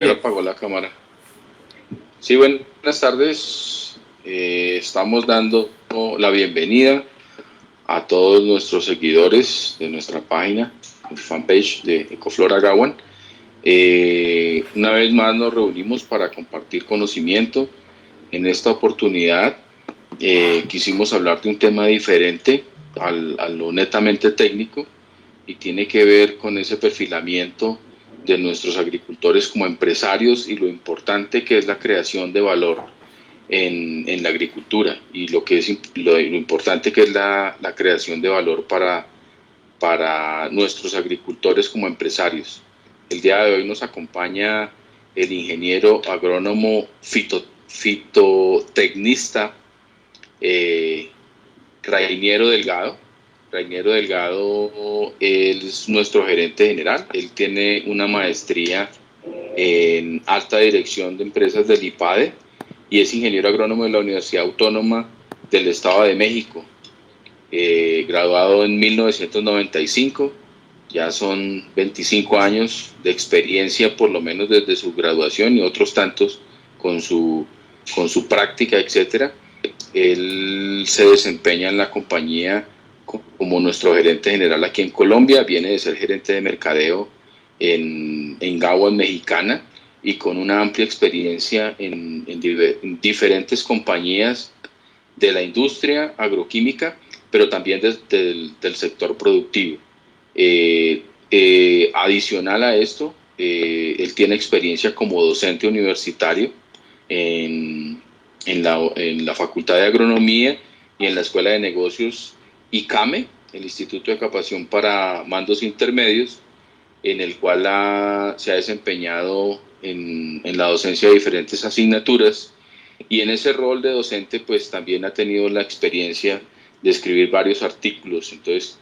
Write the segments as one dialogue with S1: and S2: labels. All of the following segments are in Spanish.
S1: Ya apagó la cámara. Sí, buenas tardes. Estamos dando la bienvenida a todos nuestros seguidores de nuestra página, fanpage de Ecoflora Gawan. Una vez más nos reunimos para compartir conocimiento. En esta oportunidad quisimos hablar de un tema diferente a lo netamente técnico y tiene que ver con ese perfilamiento de nuestros agricultores como empresarios y lo importante que es la creación de valor en la agricultura y lo importante que es la creación de valor para nuestros agricultores como empresarios. El día de hoy nos acompaña el ingeniero agrónomo fitotecnista Rainiero Delgado. Rainiero Delgado es nuestro gerente general. Él tiene una maestría en alta dirección de empresas del IPADE y es ingeniero agrónomo de la Universidad Autónoma del Estado de México. Graduado en 1995, ya son 25 años de experiencia, por lo menos desde su graduación y otros tantos con su práctica, etcétera. Él se desempeña en la compañía como nuestro gerente general aquí en Colombia, viene de ser gerente de mercadeo en Gawan Mexicana y con una amplia experiencia en diferentes compañías de la industria agroquímica, pero también del sector productivo. Adicional a esto, él tiene experiencia como docente universitario en la Facultad de Agronomía y en la Escuela de Negocios ICAME, el Instituto de Capacitación para Mandos Intermedios, en el cual se ha desempeñado en la docencia de diferentes asignaturas, y en ese rol de docente pues también ha tenido la experiencia de escribir varios artículos. Entonces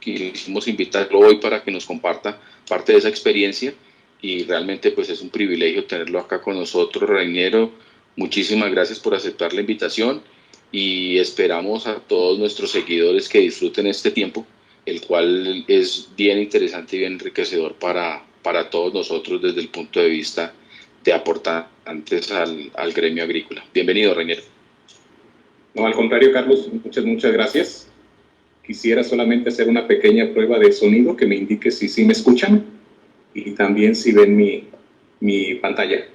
S1: quisimos invitarlo hoy para que nos comparta parte de esa experiencia y realmente pues es un privilegio tenerlo acá con nosotros. Rainiero, muchísimas gracias por aceptar la invitación y esperamos a todos nuestros seguidores que disfruten este tiempo, el cual es bien interesante y bien enriquecedor para todos nosotros desde el punto de vista de aportantes al gremio agrícola. Bienvenido, Rainiero.
S2: No, al contrario, Carlos, muchas gracias. Quisiera solamente hacer una pequeña prueba de sonido que me indique si sí me escuchan y también si ven mi pantalla.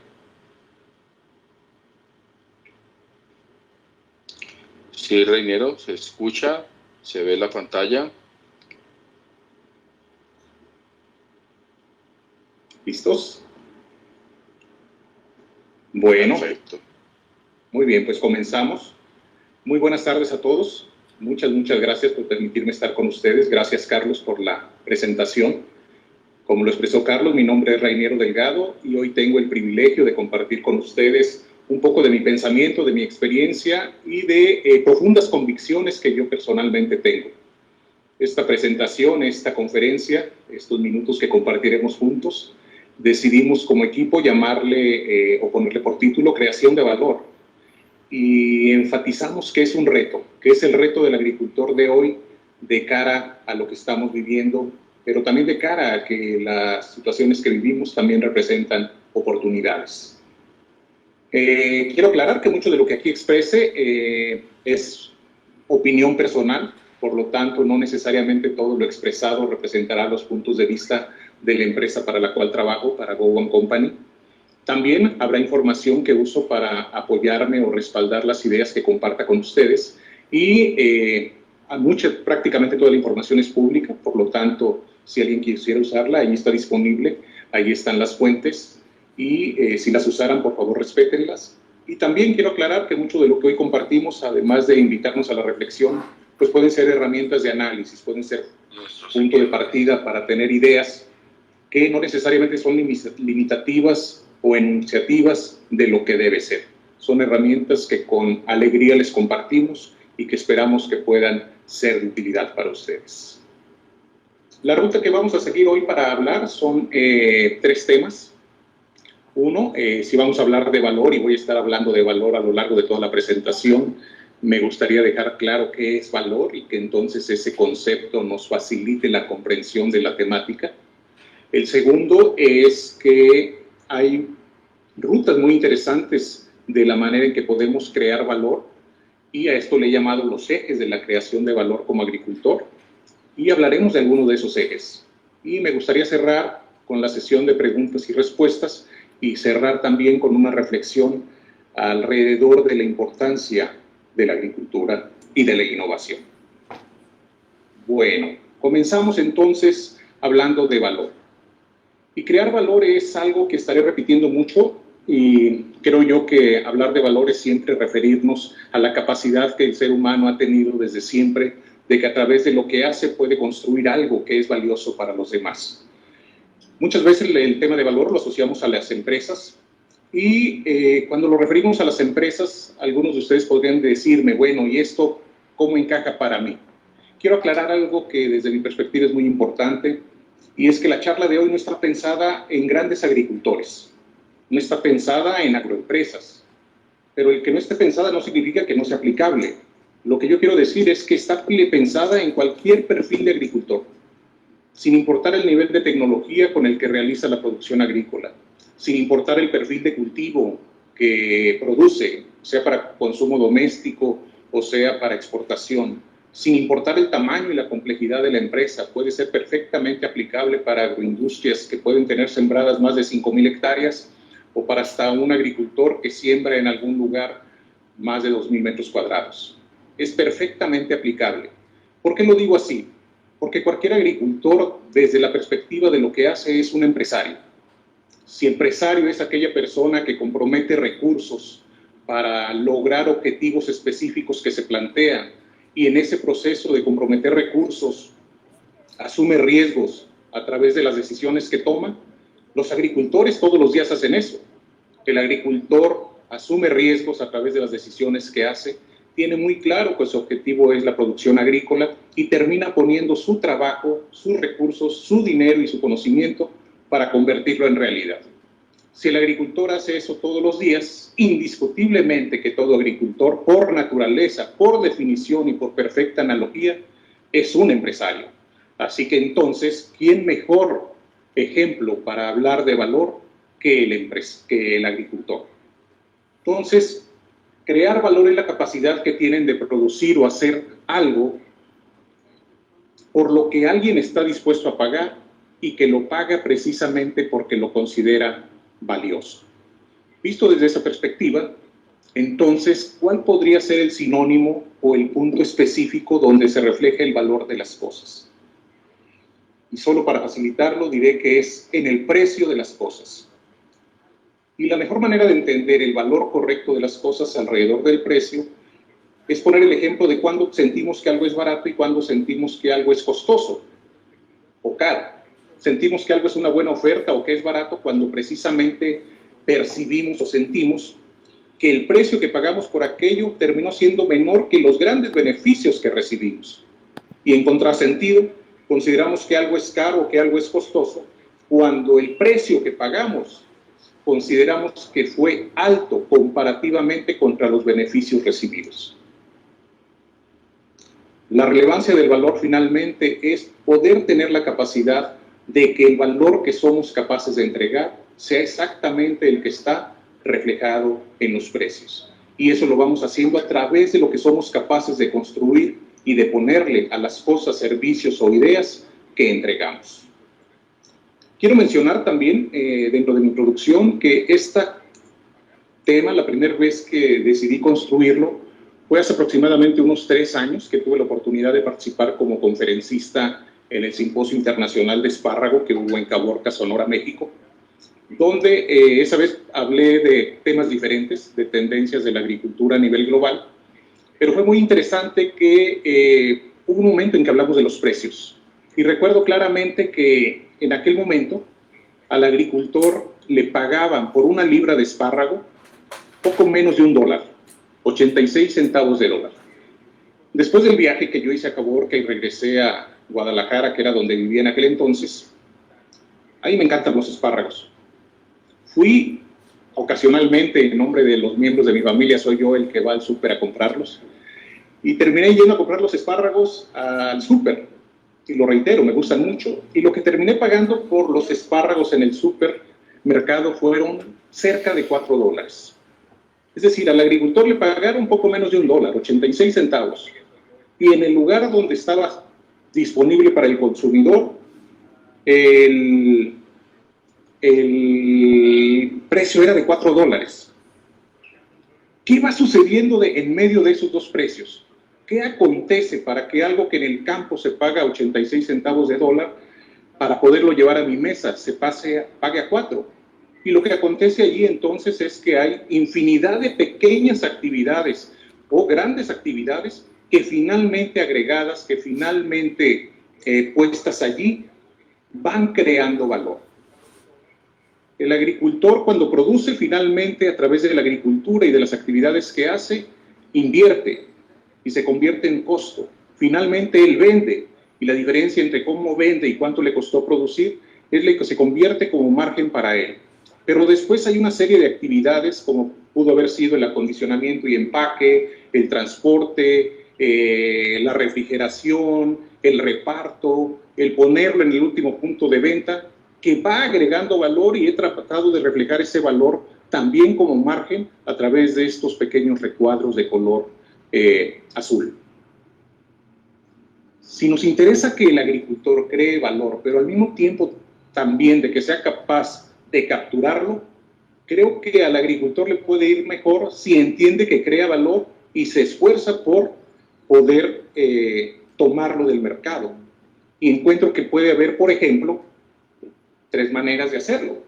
S1: Sí, Rainiero, se escucha, se ve la pantalla.
S2: ¿Listos? Bueno,
S1: perfecto.
S2: Muy bien, pues comenzamos. Muy buenas tardes a todos. Muchas gracias por permitirme estar con ustedes. Gracias, Carlos, por la presentación. Como lo expresó Carlos, mi nombre es Rainiero Delgado y hoy tengo el privilegio de compartir con ustedes un poco de mi pensamiento, de mi experiencia y de profundas convicciones que yo personalmente tengo. Esta presentación, esta conferencia, estos minutos que compartiremos juntos, decidimos como equipo llamarle o ponerle por título Creación de Valor. Y enfatizamos que es un reto, que es el reto del agricultor de hoy de cara a lo que estamos viviendo, pero también de cara a que las situaciones que vivimos también representan oportunidades. Quiero aclarar que mucho de lo que aquí exprese es opinión personal, por lo tanto no necesariamente todo lo expresado representará los puntos de vista de la empresa para la cual trabajo, para Gawan Company. También habrá información que uso para apoyarme o respaldar las ideas que comparta con ustedes y prácticamente toda la información es pública, por lo tanto, si alguien quisiera usarla, ahí está disponible, ahí están las fuentes y si las usaran, por favor, respétenlas. Y también quiero aclarar que mucho de lo que hoy compartimos, además de invitarnos a la reflexión, pues pueden ser herramientas de análisis, pueden ser punto de partida para tener ideas que no necesariamente son limitativas o enunciativas de lo que debe ser. Son herramientas que con alegría les compartimos y que esperamos que puedan ser de utilidad para ustedes. La ruta que vamos a seguir hoy para hablar son 3 temas. Uno, si vamos a hablar de valor, y voy a estar hablando de valor a lo largo de toda la presentación, me gustaría dejar claro qué es valor y que entonces ese concepto nos facilite la comprensión de la temática. El segundo es que hay rutas muy interesantes de la manera en que podemos crear valor, y a esto le he llamado los ejes de la creación de valor como agricultor, y hablaremos de algunos de esos ejes. Y me gustaría cerrar con la sesión de preguntas y respuestas y cerrar también con una reflexión alrededor de la importancia de la agricultura y de la innovación. Bueno, comenzamos entonces hablando de valor. Y crear valor es algo que estaré repitiendo mucho, y creo yo que hablar de valor es siempre referirnos a la capacidad que el ser humano ha tenido desde siempre de que a través de lo que hace puede construir algo que es valioso para los demás. Muchas veces el tema de valor lo asociamos a las empresas, y cuando lo referimos a las empresas, algunos de ustedes podrían decirme, bueno, ¿y esto cómo encaja para mí? Quiero aclarar algo que desde mi perspectiva es muy importante, y es que la charla de hoy no está pensada en grandes agricultores, no está pensada en agroempresas, pero el que no esté pensada no significa que no sea aplicable. Lo que yo quiero decir es que está pensada en cualquier perfil de agricultor, sin importar el nivel de tecnología con el que realiza la producción agrícola, sin importar el perfil de cultivo que produce, sea para consumo doméstico o sea para exportación, sin importar el tamaño y la complejidad de la empresa. Puede ser perfectamente aplicable para agroindustrias que pueden tener sembradas más de 5,000 hectáreas, o para hasta un agricultor que siembra en algún lugar más de 2,000 metros cuadrados. Es perfectamente aplicable. ¿Por qué lo digo así? Porque cualquier agricultor, desde la perspectiva de lo que hace, es un empresario. Si empresario es aquella persona que compromete recursos para lograr objetivos específicos que se plantean, y en ese proceso de comprometer recursos asume riesgos a través de las decisiones que toma, los agricultores todos los días hacen eso. El agricultor asume riesgos a través de las decisiones que hace, tiene muy claro que su objetivo es la producción agrícola y termina poniendo su trabajo, sus recursos, su dinero y su conocimiento para convertirlo en realidad. Si el agricultor hace eso todos los días, indiscutiblemente que todo agricultor, por naturaleza, por definición y por perfecta analogía, es un empresario. Así que entonces, ¿quién mejor ejemplo para hablar de valor que el agricultor? Entonces, crear valor es la capacidad que tienen de producir o hacer algo por lo que alguien está dispuesto a pagar, y que lo paga precisamente porque lo considera valioso. Visto desde esa perspectiva, entonces, ¿cuál podría ser el sinónimo o el punto específico donde se refleja el valor de las cosas? Y solo para facilitarlo diré que es en el precio de las cosas. Y la mejor manera de entender el valor correcto de las cosas alrededor del precio es poner el ejemplo de cuando sentimos que algo es barato y cuando sentimos que algo es costoso o caro. Sentimos que algo es una buena oferta o que es barato cuando precisamente percibimos o sentimos que el precio que pagamos por aquello terminó siendo menor que los grandes beneficios que recibimos. Y en contrasentido, consideramos que algo es caro o que algo es costoso cuando el precio que pagamos consideramos que fue alto comparativamente contra los beneficios recibidos. La relevancia del valor finalmente es poder tener la capacidad de que el valor que somos capaces de entregar sea exactamente el que está reflejado en los precios. Y eso lo vamos haciendo a través de lo que somos capaces de construir y de ponerle a las cosas, servicios o ideas que entregamos. Quiero mencionar también, dentro de mi introducción, que este tema, la primera vez que decidí construirlo, fue hace aproximadamente unos 3 años que tuve la oportunidad de participar como conferencista en el Simposio Internacional de Espárrago que hubo en Caborca, Sonora, México, donde esa vez hablé de temas diferentes, de tendencias de la agricultura a nivel global, pero fue muy interesante que hubo un momento en que hablamos de los precios. Y recuerdo claramente que en aquel momento al agricultor le pagaban por una libra de espárrago poco menos de $1, 86 centavos de dólar. Después del viaje que yo hice a Caborca y regresé a Guadalajara, que era donde vivía en aquel entonces, ahí me encantan los espárragos. Fui ocasionalmente, en nombre de los miembros de mi familia, soy yo el que va al súper a comprarlos, y terminé yendo a comprar los espárragos al súper, y lo reitero, me gustan mucho, y lo que terminé pagando por los espárragos en el súper mercado fueron cerca de $4. Es decir, al agricultor le pagaron un poco menos de $1, 86 centavos. Y en el lugar donde estaba disponible para el consumidor, el precio era de $4. ¿Qué va sucediendo en medio de esos dos precios? ¿Qué acontece para que algo que en el campo se paga 86 centavos de dólar, para poderlo llevar a mi mesa, pague a 4? Y lo que acontece allí entonces es que hay infinidad de pequeñas actividades o grandes actividades que finalmente agregadas, que finalmente puestas allí, van creando valor. El agricultor, cuando produce, finalmente a través de la agricultura y de las actividades que hace, invierte y se convierte en costo. Finalmente él vende, y la diferencia entre cómo vende y cuánto le costó producir es lo que se convierte como margen para él. Pero después hay una serie de actividades, como pudo haber sido el acondicionamiento y empaque, el transporte, la refrigeración, el reparto, el ponerlo en el último punto de venta, que va agregando valor, y he tratado de reflejar ese valor también como margen a través de estos pequeños recuadros de color azul. Si nos interesa que el agricultor cree valor, pero al mismo tiempo también de que sea capaz de capturarlo, creo que al agricultor le puede ir mejor si entiende que crea valor y se esfuerza por poder tomarlo del mercado. Y encuentro que puede haber, por ejemplo, 3 maneras de hacerlo.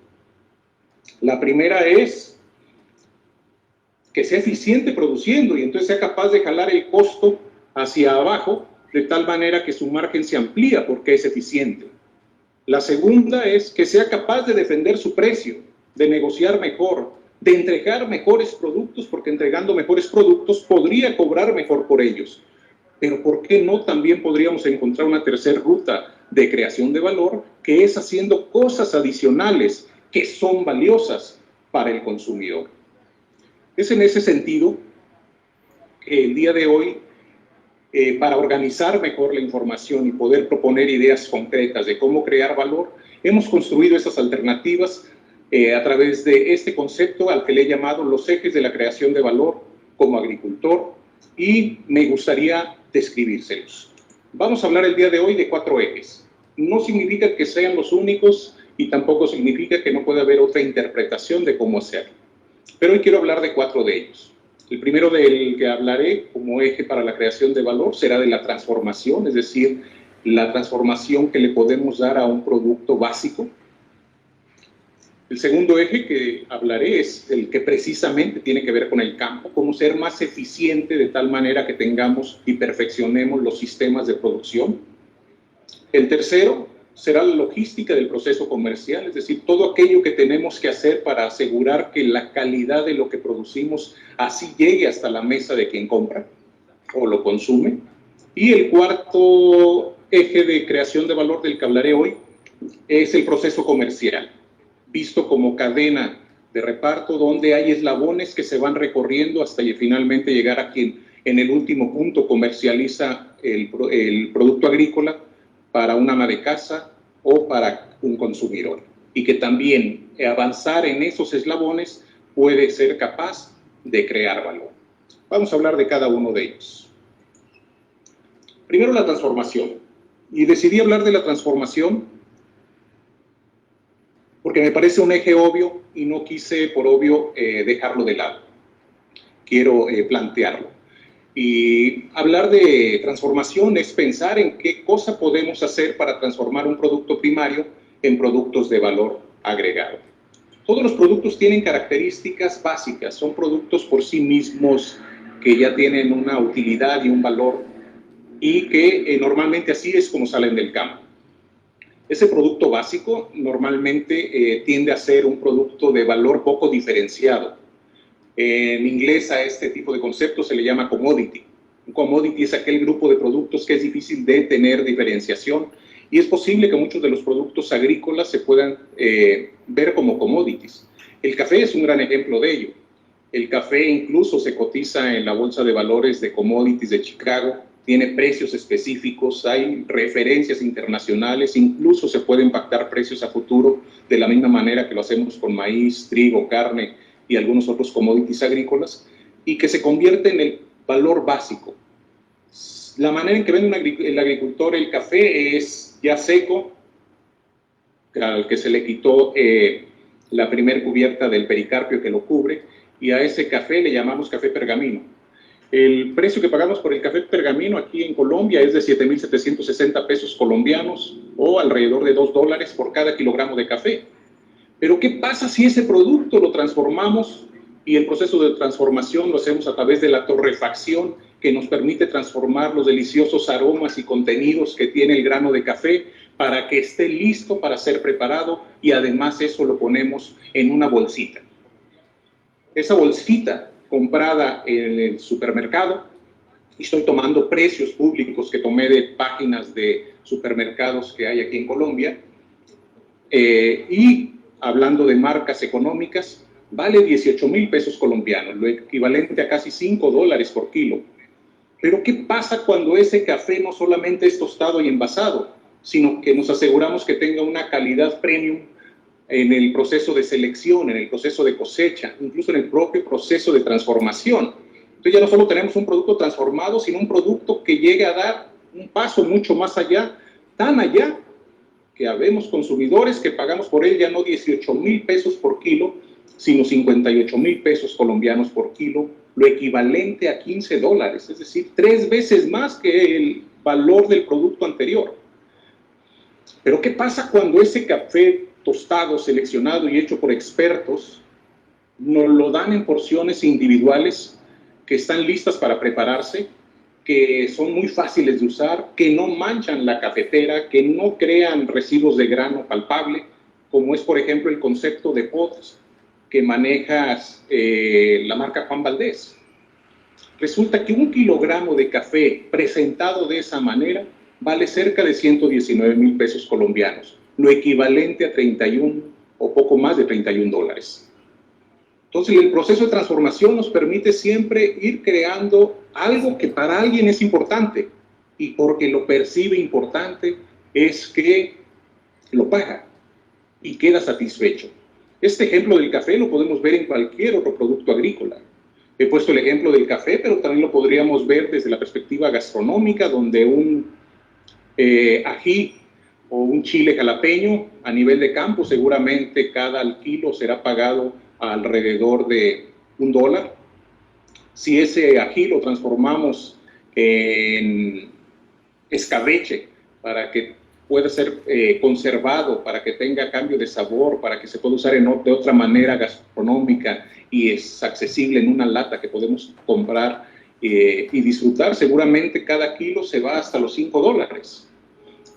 S2: La primera es que sea eficiente produciendo y entonces sea capaz de jalar el costo hacia abajo de tal manera que su margen se amplía porque es eficiente. La segunda es que sea capaz de defender su precio, de negociar mejor, de entregar mejores productos, porque entregando mejores productos podría cobrar mejor por ellos. Pero ¿por qué no también podríamos encontrar una tercera ruta de creación de valor, que es haciendo cosas adicionales que son valiosas para el consumidor? Es en ese sentido que el día de hoy, para organizar mejor la información y poder proponer ideas concretas de cómo crear valor, hemos construido esas alternativas a través de este concepto al que le he llamado los ejes de la creación de valor como agricultor, y me gustaría describírselos. Vamos a hablar el día de hoy de 4 ejes. No significa que sean los únicos y tampoco significa que no pueda haber otra interpretación de cómo hacerlo. Pero hoy quiero hablar de 4 de ellos. El primero del que hablaré como eje para la creación de valor será de la transformación, es decir, la transformación que le podemos dar a un producto básico. El segundo eje que hablaré es el que precisamente tiene que ver con el campo, cómo ser más eficiente de tal manera que tengamos y perfeccionemos los sistemas de producción. El tercero será la logística del proceso comercial, es decir, todo aquello que tenemos que hacer para asegurar que la calidad de lo que producimos así llegue hasta la mesa de quien compra o lo consume. Y el cuarto eje de creación de valor del que hablaré hoy es el proceso comercial, visto como cadena de reparto, donde hay eslabones que se van recorriendo hasta finalmente llegar a quien en el último punto comercializa el producto agrícola para un ama de casa o para un consumidor. Y que también avanzar en esos eslabones puede ser capaz de crear valor. Vamos a hablar de cada uno de ellos. Primero, la transformación. Y decidí hablar de la transformación porque me parece un eje obvio y no quise, por obvio, dejarlo de lado. Quiero plantearlo. Y hablar de transformación es pensar en qué cosa podemos hacer para transformar un producto primario en productos de valor agregado. Todos los productos tienen características básicas, son productos por sí mismos que ya tienen una utilidad y un valor, y que normalmente así es como salen del campo. Ese producto básico normalmente tiende a ser un producto de valor poco diferenciado. En inglés a este tipo de conceptos se le llama commodity. Un commodity es aquel grupo de productos que es difícil de tener diferenciación, y es posible que muchos de los productos agrícolas se puedan ver como commodities. El café es un gran ejemplo de ello. El café incluso se cotiza en la Bolsa de Valores de Commodities de Chicago tiene precios específicos, hay referencias internacionales, incluso se pueden pactar precios a futuro de la misma manera que lo hacemos con maíz, trigo, carne y algunos otros commodities agrícolas, y que se convierte en el valor básico. La manera en que vende el agricultor el café es ya seco, al que se le quitó la primer cubierta del pericarpio que lo cubre, y a ese café le llamamos café pergamino. El precio que pagamos por el café pergamino aquí en Colombia es de 7.760 pesos colombianos o alrededor de $2 por cada kilogramo de café. Pero ¿qué pasa si ese producto lo transformamos y el proceso de transformación lo hacemos a través de la torrefacción, que nos permite transformar los deliciosos aromas y contenidos que tiene el grano de café para que esté listo para ser preparado, y además eso lo ponemos en una bolsita? Esa bolsita comprada en el supermercado, y estoy tomando precios públicos que tomé de páginas de supermercados que hay aquí en Colombia, y hablando de marcas económicas, vale 18.000 pesos colombianos, lo equivalente a casi $5 por kilo. Pero ¿qué pasa cuando ese café no solamente es tostado y envasado, sino que nos aseguramos que tenga una calidad premium en el proceso de selección, en el proceso de cosecha, incluso en el propio proceso de transformación? Entonces ya no solo tenemos un producto transformado, sino un producto que llegue a dar un paso mucho más allá, tan allá que habemos consumidores que pagamos por él ya no 18.000 pesos por kilo, sino 58.000 pesos colombianos por kilo, lo equivalente a $15, es decir, 3 veces más que el valor del producto anterior. Pero ¿qué pasa cuando ese café tostado, seleccionado y hecho por expertos nos lo dan en porciones individuales que están listas para prepararse, que son muy fáciles de usar, que no manchan la cafetera, que no crean residuos de grano palpable, como es por ejemplo el concepto de pods que maneja la marca Juan Valdez? Resulta que 1 kilogramo de café presentado de esa manera vale cerca de 119.000 pesos colombianos, lo equivalente a 31 o poco más de $31. Entonces, el proceso de transformación nos permite siempre ir creando algo que para alguien es importante, y porque lo percibe importante es que lo paga y queda satisfecho. Este ejemplo del café lo podemos ver en cualquier otro producto agrícola. He puesto el ejemplo del café, pero también lo podríamos ver desde la perspectiva gastronómica, donde un ají o un chile jalapeño a nivel de campo, seguramente cada kilo será pagado alrededor de $1. Si ese ají lo transformamos en escabeche para que pueda ser conservado, para que tenga cambio de sabor, para que se pueda usar de otra manera gastronómica y es accesible en una lata que podemos comprar y disfrutar, seguramente cada kilo se va hasta los $5.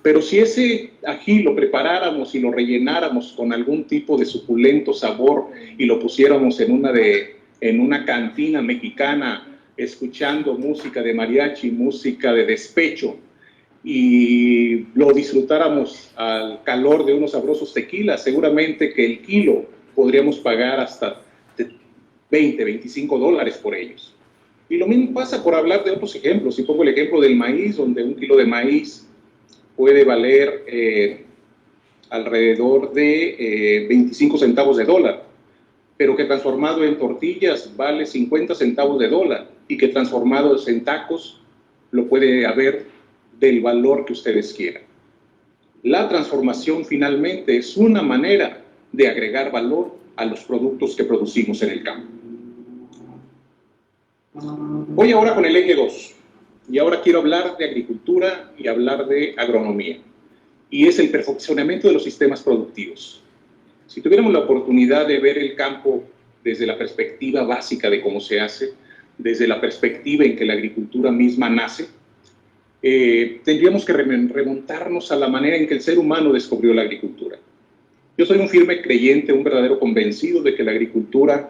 S2: Pero si ese ají lo preparáramos y lo rellenáramos con algún tipo de suculento sabor y lo pusiéramos en una cantina mexicana escuchando música de mariachi, música de despecho, y lo disfrutáramos al calor de unos sabrosos tequilas, seguramente que el kilo podríamos pagar hasta $20, $25 por ellos. Y lo mismo pasa por hablar de otros ejemplos. Si pongo el ejemplo del maíz, donde 1 kilo de maíz puede valer alrededor de 25 centavos de dólar, pero que transformado en tortillas vale 50 centavos de dólar, y que transformado en tacos lo puede haber del valor que ustedes quieran. La transformación finalmente es una manera de agregar valor a los productos que producimos en el campo. Voy ahora con el eje 2. Y ahora quiero hablar de agricultura y hablar de agronomía. Y es el perfeccionamiento de los sistemas productivos. Si tuviéramos la oportunidad de ver el campo desde la perspectiva básica de cómo se hace, desde la perspectiva en que la agricultura misma nace, tendríamos que remontarnos a la manera en que el ser humano descubrió la agricultura. Yo soy un firme creyente, un verdadero convencido de que la agricultura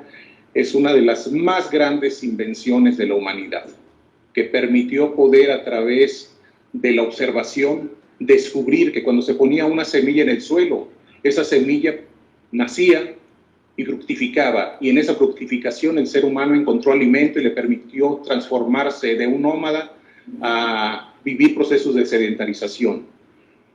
S2: es una de las más grandes invenciones de la humanidad, que permitió poder, a través de la observación, descubrir que cuando se ponía una semilla en el suelo, esa semilla nacía y fructificaba, y en esa fructificación el ser humano encontró alimento y le permitió transformarse de un nómada a vivir procesos de sedentarización.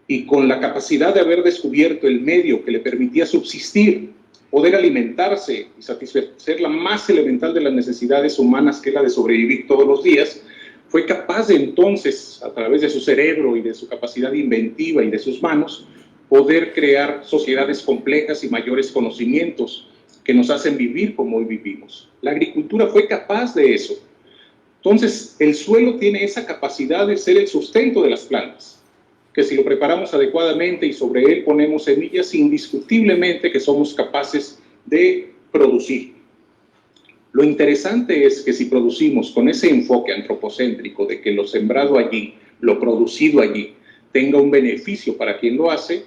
S2: Y con la capacidad de haber descubierto el medio que le permitía subsistir, poder alimentarse y satisfacer la más elemental de las necesidades humanas, que es la de sobrevivir todos los días, fue capaz de entonces, a través de su cerebro y de su capacidad inventiva y de sus manos, poder crear sociedades complejas y mayores conocimientos que nos hacen vivir como hoy vivimos. La agricultura fue capaz de eso. Entonces, el suelo tiene esa capacidad de ser el sustento de las plantas, que si lo preparamos adecuadamente y sobre él ponemos semillas, indiscutiblemente que somos capaces de producir. Lo interesante es que si producimos con ese enfoque antropocéntrico de que lo sembrado allí, lo producido allí, tenga un beneficio para quien lo hace,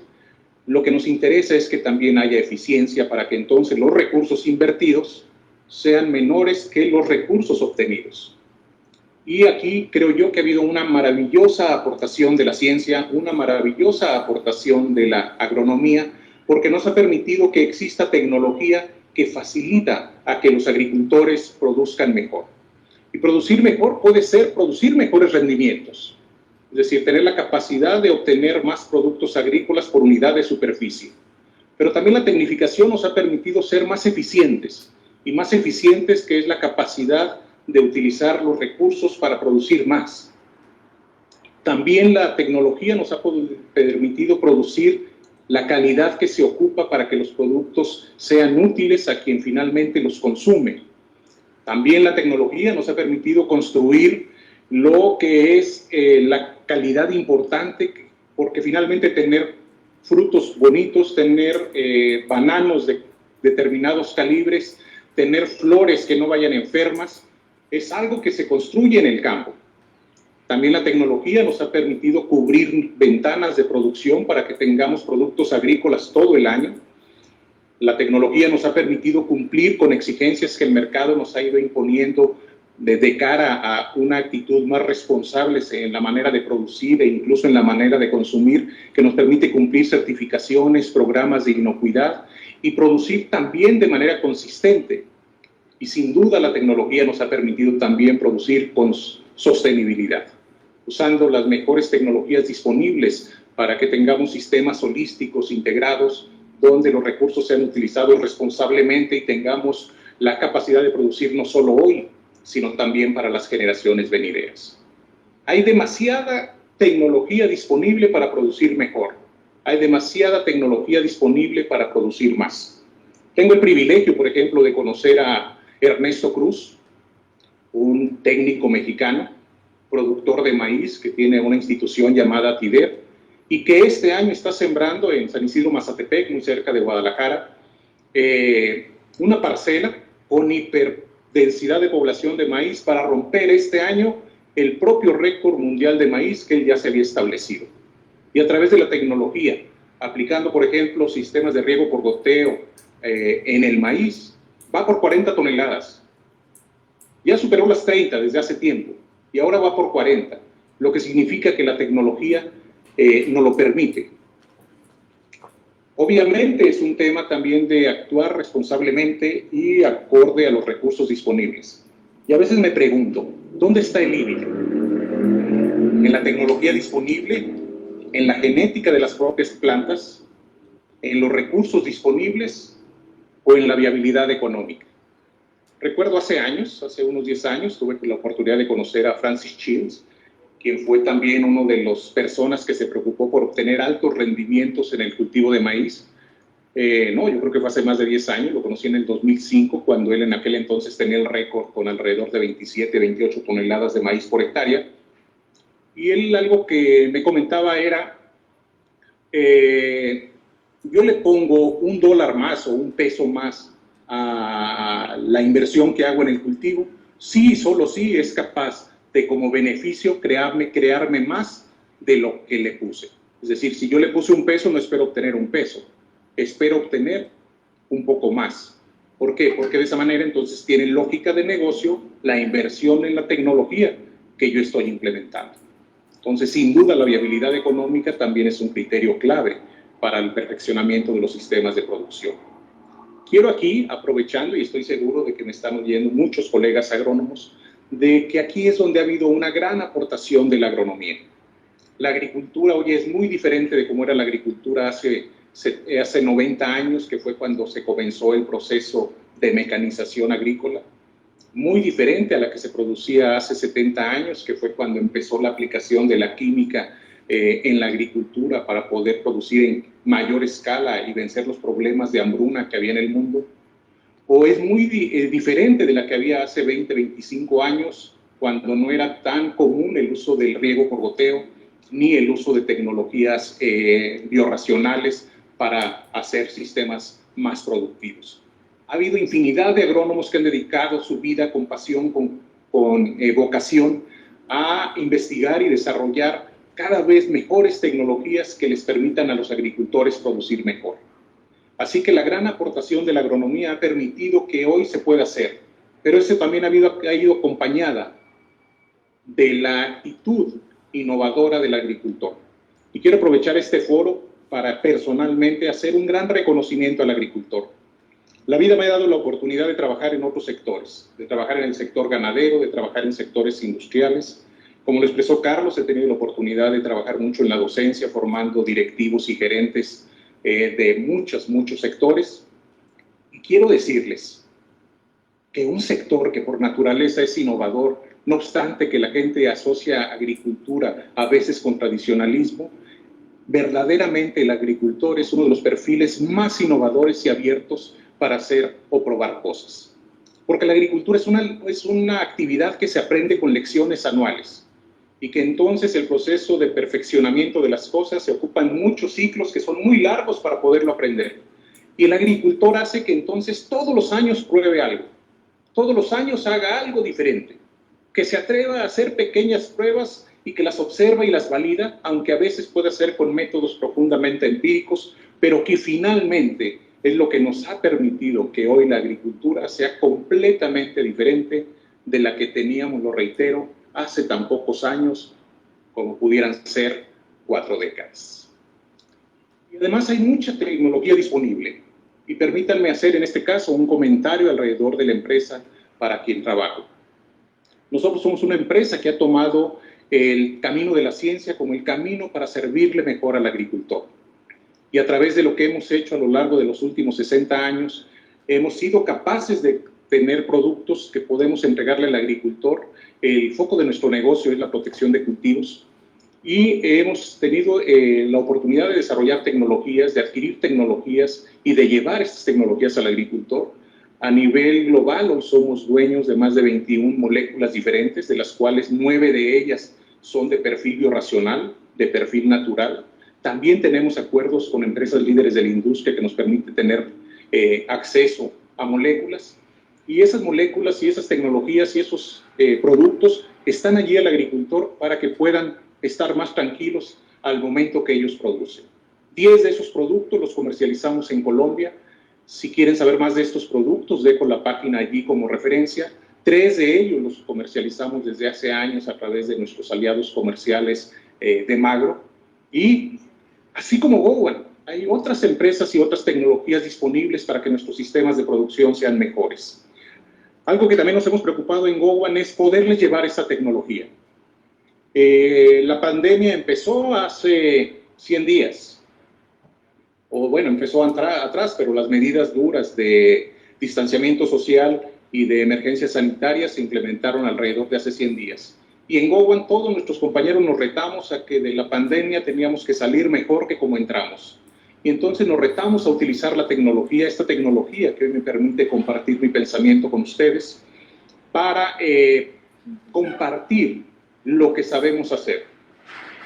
S2: lo que nos interesa es que también haya eficiencia para que entonces los recursos invertidos sean menores que los recursos obtenidos. Y aquí creo yo que ha habido una maravillosa aportación de la ciencia, una maravillosa aportación de la agronomía, porque nos ha permitido que exista tecnología que facilita a que los agricultores produzcan mejor. Y producir mejor puede ser producir mejores rendimientos, es decir, tener la capacidad de obtener más productos agrícolas por unidad de superficie. Pero también la tecnificación nos ha permitido ser más eficientes, y más eficientes que es la capacidad de utilizar los recursos para producir más. También la tecnología nos ha permitido producir la calidad que se ocupa para que los productos sean útiles a quien finalmente los consume. También la tecnología nos ha permitido construir lo que es la calidad importante, porque finalmente tener frutos bonitos, tener bananos de determinados calibres, tener flores que no vayan enfermas, es algo que se construye en el campo. También la tecnología nos ha permitido cubrir ventanas de producción para que tengamos productos agrícolas todo el año. La tecnología nos ha permitido cumplir con exigencias que el mercado nos ha ido imponiendo de cara a una actitud más responsable en la manera de producir e incluso en la manera de consumir, que nos permite cumplir certificaciones, programas de inocuidad y producir también de manera consistente. Y sin duda la tecnología nos ha permitido también producir con sostenibilidad, usando las mejores tecnologías disponibles para que tengamos sistemas holísticos integrados donde los recursos sean utilizados responsablemente y tengamos la capacidad de producir no solo hoy, sino también para las generaciones venideras. Hay demasiada tecnología disponible para producir mejor. Hay demasiada tecnología disponible para producir más. Tengo el privilegio, por ejemplo, de conocer a Ernesto Cruz, un técnico mexicano, productor de maíz, que tiene una institución llamada TIDER, y que este año está sembrando en San Isidro Mazatepec, muy cerca de Guadalajara, una parcela con hiperdensidad de población de maíz para romper este año el propio récord mundial de maíz que él ya se había establecido. Y a través de la tecnología, aplicando, por ejemplo, sistemas de riego por goteo en el maíz, va por 40 toneladas. Ya superó las 30 desde hace tiempo y ahora va por 40, lo que significa que la tecnología nos lo permite. Obviamente es un tema también de actuar responsablemente y acorde a los recursos disponibles. Y a veces me pregunto, ¿dónde está el límite? ¿En la tecnología disponible? ¿En la genética de las propias plantas? ¿En los recursos disponibles? ¿O en la viabilidad económica? Recuerdo hace unos 10 años, tuve la oportunidad de conocer a Francis Childs, quien fue también uno de las personas que se preocupó por obtener altos rendimientos en el cultivo de maíz. Yo creo que fue hace más de 10 años, lo conocí en el 2005, cuando él en aquel entonces tenía el récord con alrededor de 27, 28 toneladas de maíz por hectárea. Y él algo que me comentaba era, yo le pongo $1 más o $1 más a la inversión que hago en el cultivo, sí, solo sí es capaz de como beneficio crearme más de lo que le puse. Es decir, si yo le puse $1, no espero obtener $1, espero obtener un poco más. ¿Por qué? Porque de esa manera entonces tiene lógica de negocio la inversión en la tecnología que yo estoy implementando. Entonces, sin duda, la viabilidad económica también es un criterio clave para el perfeccionamiento de los sistemas de producción. Quiero aquí, aprovechando, y estoy seguro de que me están oyendo muchos colegas agrónomos, de que aquí es donde ha habido una gran aportación de la agronomía. La agricultura hoy es muy diferente de cómo era la agricultura hace 90 años, que fue cuando se comenzó el proceso de mecanización agrícola. Muy diferente a la que se producía hace 70 años, que fue cuando empezó la aplicación de la química en la agricultura para poder producir en mayor escala y vencer los problemas de hambruna que había en el mundo. O es muy diferente de la que había hace 20, 25 años, cuando no era tan común el uso del riego por goteo, ni el uso de tecnologías biorracionales para hacer sistemas más productivos. Ha habido infinidad de agrónomos que han dedicado su vida con pasión, con vocación, a investigar y desarrollar cada vez mejores tecnologías que les permitan a los agricultores producir mejor. Así que la gran aportación de la agronomía ha permitido que hoy se pueda hacer, pero eso también ha ido acompañada de la actitud innovadora del agricultor. Y quiero aprovechar este foro para personalmente hacer un gran reconocimiento al agricultor. La vida me ha dado la oportunidad de trabajar en otros sectores, de trabajar en el sector ganadero, de trabajar en sectores industriales. Como lo expresó Carlos, he tenido la oportunidad de trabajar mucho en la docencia, formando directivos y gerentes de muchos sectores. Y quiero decirles que un sector que por naturaleza es innovador, no obstante que la gente asocia agricultura a veces con tradicionalismo, verdaderamente el agricultor es uno de los perfiles más innovadores y abiertos para hacer o probar cosas. Porque la agricultura es una actividad que se aprende con lecciones anuales y que entonces el proceso de perfeccionamiento de las cosas se ocupan muchos ciclos que son muy largos para poderlo aprender. Y el agricultor hace que entonces todos los años pruebe algo, todos los años haga algo diferente, que se atreva a hacer pequeñas pruebas y que las observa y las valida, aunque a veces puede ser con métodos profundamente empíricos, pero que finalmente es lo que nos ha permitido que hoy la agricultura sea completamente diferente de la que teníamos, lo reitero, hace tan pocos años como pudieran ser 4 décadas. Y además hay mucha tecnología disponible. Y permítanme hacer en este caso un comentario alrededor de la empresa para quien trabajo. Nosotros somos una empresa que ha tomado el camino de la ciencia como el camino para servirle mejor al agricultor. Y a través de lo que hemos hecho a lo largo de los últimos 60 años, hemos sido capaces de tener productos que podemos entregarle al agricultor. El foco de nuestro negocio es la protección de cultivos y hemos tenido la oportunidad de desarrollar tecnologías, de adquirir tecnologías y de llevar estas tecnologías al agricultor. A nivel global, hoy somos dueños de más de 21 moléculas diferentes, de las cuales 9 de ellas son de perfil biorracional, de perfil natural. También tenemos acuerdos con empresas líderes de la industria que nos permiten tener acceso a moléculas. Y esas moléculas y esas tecnologías y esos productos están allí al agricultor para que puedan estar más tranquilos al momento que ellos producen. 10 de esos productos los comercializamos en Colombia. Si quieren saber más de estos productos, dejo la página allí como referencia. 3 de ellos los comercializamos desde hace años a través de nuestros aliados comerciales de Magro. Y así como Gowan, hay otras empresas y otras tecnologías disponibles para que nuestros sistemas de producción sean mejores. Algo que también nos hemos preocupado en Gowan es poderles llevar esa tecnología. La pandemia empezó hace 100 días. O bueno, empezó atrás, pero las medidas duras de distanciamiento social y de emergencia sanitaria se implementaron alrededor de hace 100 días. Y en Gowan todos nuestros compañeros nos retamos a que de la pandemia teníamos que salir mejor que como entramos. Y entonces nos retamos a utilizar la tecnología, esta tecnología que hoy me permite compartir mi pensamiento con ustedes, para compartir lo que sabemos hacer.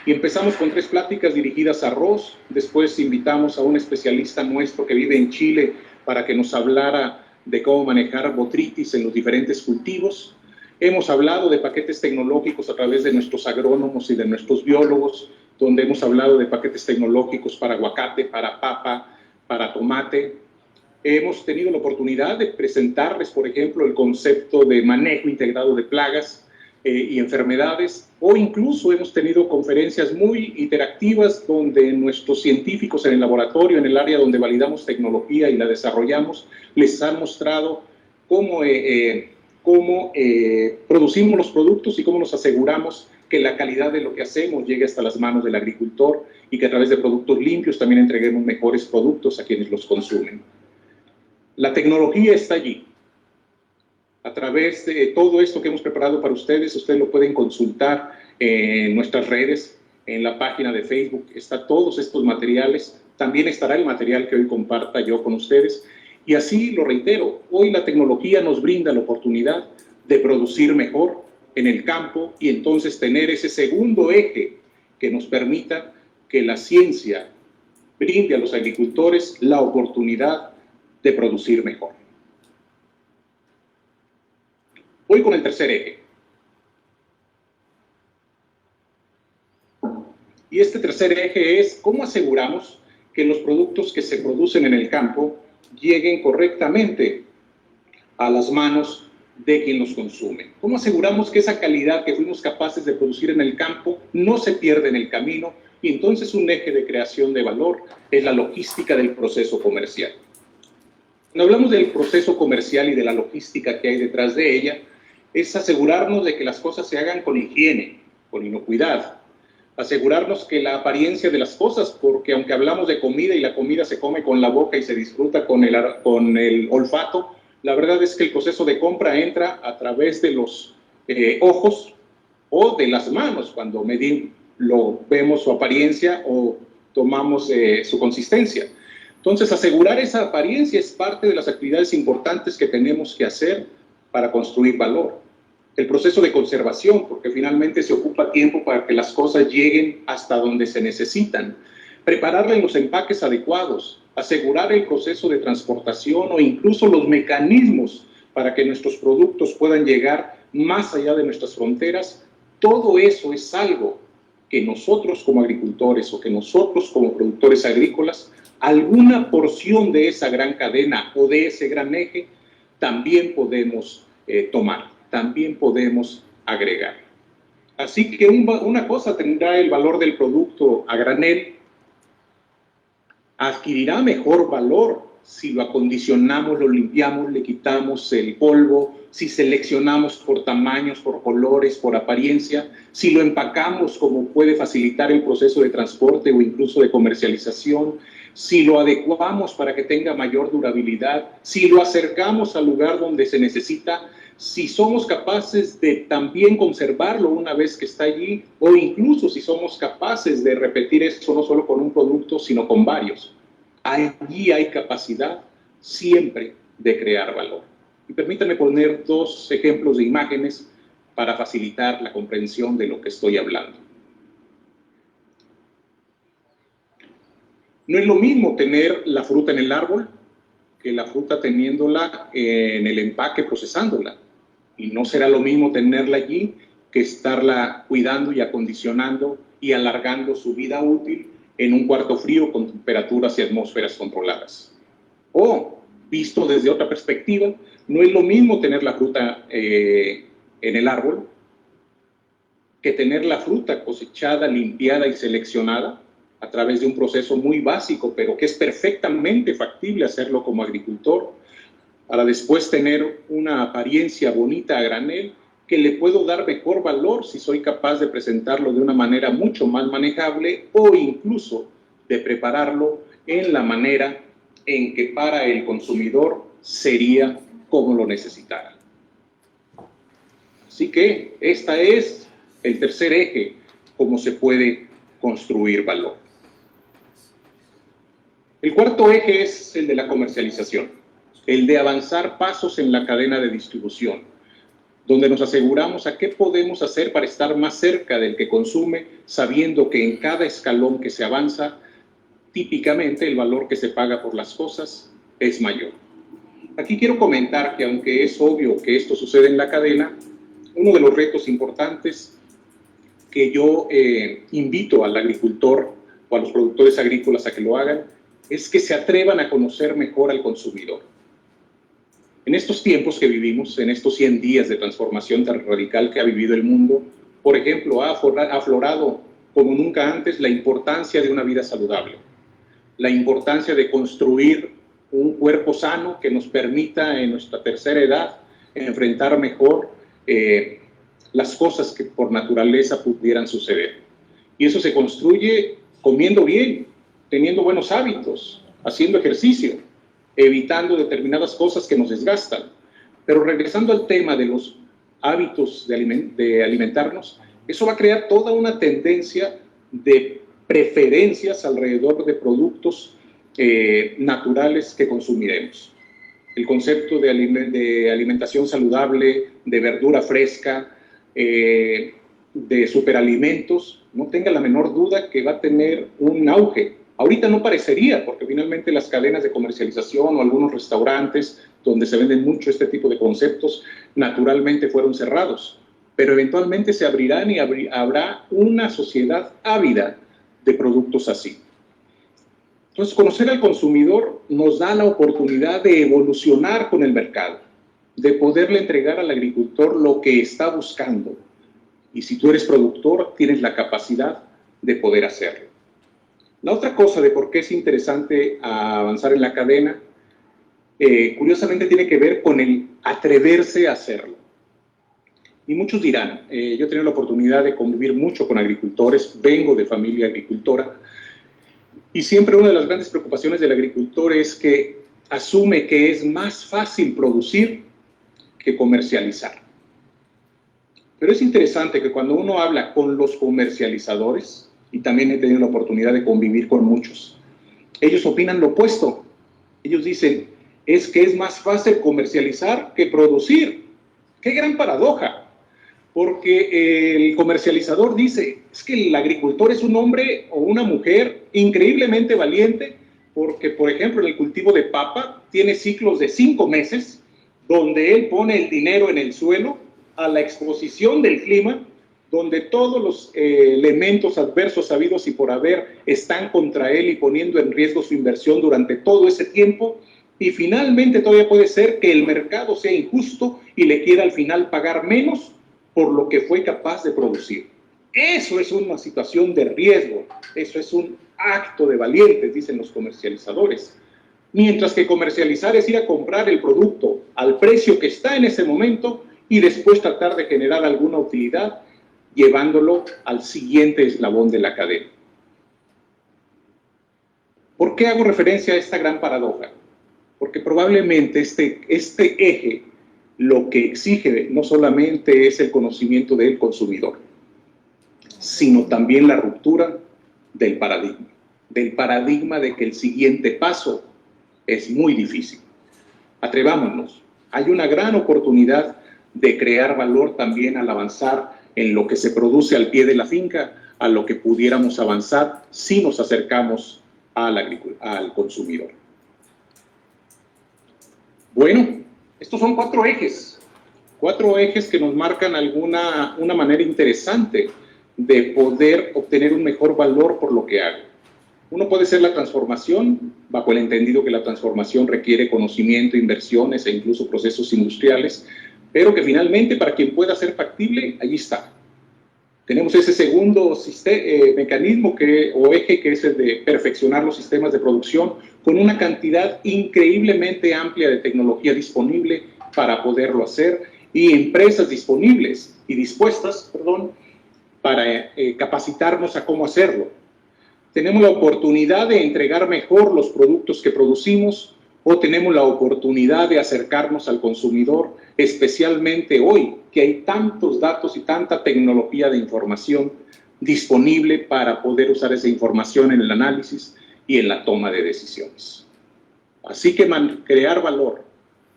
S2: Y empezamos con 3 pláticas dirigidas a arroz, después invitamos a un especialista nuestro que vive en Chile para que nos hablara de cómo manejar botrytis en los diferentes cultivos. Hemos hablado de paquetes tecnológicos a través de nuestros agrónomos y de nuestros biólogos, donde hemos hablado de paquetes tecnológicos para aguacate, para papa, para tomate. Hemos tenido la oportunidad de presentarles, por ejemplo, el concepto de manejo integrado de plagas y enfermedades, o incluso hemos tenido conferencias muy interactivas donde nuestros científicos en el laboratorio, en el área donde validamos tecnología y la desarrollamos, les han mostrado cómo cómo producimos los productos y cómo nos aseguramos que la calidad de lo que hacemos llegue hasta las manos del agricultor y que a través de productos limpios también entreguemos mejores productos a quienes los consumen. La tecnología está allí. A través de todo esto que hemos preparado para ustedes, ustedes lo pueden consultar en nuestras redes, en la página de Facebook, están todos estos materiales. También estará el material que hoy comparta yo con ustedes. Y así lo reitero, hoy la tecnología nos brinda la oportunidad de producir mejor en el campo y entonces tener ese segundo eje que nos permita que la ciencia brinde a los agricultores la oportunidad de producir mejor. Voy con el tercer eje. Y este tercer eje es cómo aseguramos que los productos que se producen en el campo lleguen correctamente a las manos de quien los consume. ¿Cómo aseguramos que esa calidad que fuimos capaces de producir en el campo no se pierde en el camino? Y entonces un eje de creación de valor es la logística del proceso comercial. Cuando hablamos del proceso comercial y de la logística que hay detrás de ella, es asegurarnos de que las cosas se hagan con higiene, con inocuidad, asegurarnos que la apariencia de las cosas, porque aunque hablamos de comida y la comida se come con la boca y se disfruta con el olfato, la verdad es que el proceso de compra entra a través de los ojos o de las manos, cuando vemos su apariencia o tomamos su consistencia. Entonces, asegurar esa apariencia es parte de las actividades importantes que tenemos que hacer para construir valor. El proceso de conservación, porque finalmente se ocupa tiempo para que las cosas lleguen hasta donde se necesitan. Prepararla en los empaques adecuados, asegurar el proceso de transportación o incluso los mecanismos para que nuestros productos puedan llegar más allá de nuestras fronteras. Todo eso es algo que nosotros como agricultores o que nosotros como productores agrícolas, alguna porción de esa gran cadena o de ese gran eje, también podemos tomar, también podemos agregar. Así que una cosa tendrá el valor del producto a granel, adquirirá mejor valor si lo acondicionamos, lo limpiamos, le quitamos el polvo, si seleccionamos por tamaños, por colores, por apariencia, si lo empacamos como puede facilitar el proceso de transporte o incluso de comercialización, si lo adecuamos para que tenga mayor durabilidad, si lo acercamos al lugar donde se necesita, si somos capaces de también conservarlo una vez que está allí, o incluso si somos capaces de repetir eso no solo con un producto, sino con varios. Allí hay capacidad siempre de crear valor. Y permítanme poner dos ejemplos de imágenes para facilitar la comprensión de lo que estoy hablando. No es lo mismo tener la fruta en el árbol que la fruta teniéndola en el empaque procesándola. Y no será lo mismo tenerla allí que estarla cuidando y acondicionando y alargando su vida útil en un cuarto frío con temperaturas y atmósferas controladas. O, visto desde otra perspectiva, no es lo mismo tener la fruta en el árbol que tener la fruta cosechada, limpiada y seleccionada a través de un proceso muy básico, pero que es perfectamente factible hacerlo como agricultor, para después tener una apariencia bonita a granel que le puedo dar mejor valor si soy capaz de presentarlo de una manera mucho más manejable o incluso de prepararlo en la manera en que para el consumidor sería como lo necesitara. Así que este es el tercer eje, cómo se puede construir valor. El cuarto eje es el de la comercialización, el de avanzar pasos en la cadena de distribución, donde nos aseguramos a qué podemos hacer para estar más cerca del que consume, sabiendo que en cada escalón que se avanza, típicamente el valor que se paga por las cosas es mayor. Aquí quiero comentar que aunque es obvio que esto sucede en la cadena, uno de los retos importantes que yo invito al agricultor o a los productores agrícolas a que lo hagan, es que se atrevan a conocer mejor al consumidor. En estos tiempos que vivimos, en estos 100 días de transformación tan radical que ha vivido el mundo, por ejemplo, ha aflorado como nunca antes la importancia de una vida saludable, la importancia de construir un cuerpo sano que nos permita en nuestra tercera edad enfrentar mejor las cosas que por naturaleza pudieran suceder. Y eso se construye comiendo bien, teniendo buenos hábitos, haciendo ejercicio, evitando determinadas cosas que nos desgastan. Pero regresando al tema de los hábitos de alimentarnos, eso va a crear toda una tendencia de preferencias alrededor de productos naturales que consumiremos. El concepto de alimentación saludable, de verdura fresca, de superalimentos, no tenga la menor duda que va a tener un auge. Ahorita no parecería, porque finalmente las cadenas de comercialización o algunos restaurantes donde se venden mucho este tipo de conceptos, naturalmente fueron cerrados, pero eventualmente se abrirán y habrá una sociedad ávida de productos así. Entonces, conocer al consumidor nos da la oportunidad de evolucionar con el mercado, de poderle entregar al agricultor lo que está buscando. Y si tú eres productor, tienes la capacidad de poder hacerlo. La otra cosa de por qué es interesante avanzar en la cadena, curiosamente tiene que ver con el atreverse a hacerlo. Y muchos dirán, yo he tenido la oportunidad de convivir mucho con agricultores, vengo de familia agricultora, y siempre una de las grandes preocupaciones del agricultor es que asume que es más fácil producir que comercializar. Pero es interesante que cuando uno habla con los comercializadores, y también he tenido la oportunidad de convivir con muchos, ellos opinan lo opuesto. Ellos dicen, es que es más fácil comercializar que producir. ¡Qué gran paradoja! Porque el comercializador dice, es que el agricultor es un hombre o una mujer increíblemente valiente, porque, por ejemplo, en el cultivo de papa tiene ciclos de 5 meses, donde él pone el dinero en el suelo, a la exposición del clima, donde todos los elementos adversos habidos y por haber están contra él y poniendo en riesgo su inversión durante todo ese tiempo, y finalmente todavía puede ser que el mercado sea injusto y le quiera al final pagar menos por lo que fue capaz de producir. Eso es una situación de riesgo, eso es un acto de valientes, dicen los comercializadores. Mientras que comercializar es ir a comprar el producto al precio que está en ese momento y después tratar de generar alguna utilidad llevándolo al siguiente eslabón de la cadena. ¿Por qué hago referencia a esta gran paradoja? Porque probablemente este eje lo que exige no solamente es el conocimiento del consumidor, sino también la ruptura del paradigma de que el siguiente paso es muy difícil. Atrevámonos, hay una gran oportunidad de crear valor también al avanzar en lo que se produce al pie de la finca, a lo que pudiéramos avanzar si nos acercamos al consumidor. Bueno, estos son 4 ejes que nos marcan una manera interesante de poder obtener un mejor valor por lo que hago. Uno puede ser la transformación, bajo el entendido que la transformación requiere conocimiento, inversiones e incluso procesos industriales, pero que finalmente para quien pueda ser factible, allí está. Tenemos ese segundo mecanismo o eje que es el de perfeccionar los sistemas de producción con una cantidad increíblemente amplia de tecnología disponible para poderlo hacer y empresas disponibles y dispuestas, para capacitarnos a cómo hacerlo. Tenemos la oportunidad de entregar mejor los productos que producimos o tenemos la oportunidad de acercarnos al consumidor, especialmente hoy que hay tantos datos y tanta tecnología de información disponible para poder usar esa información en el análisis y en la toma de decisiones. Así que crear valor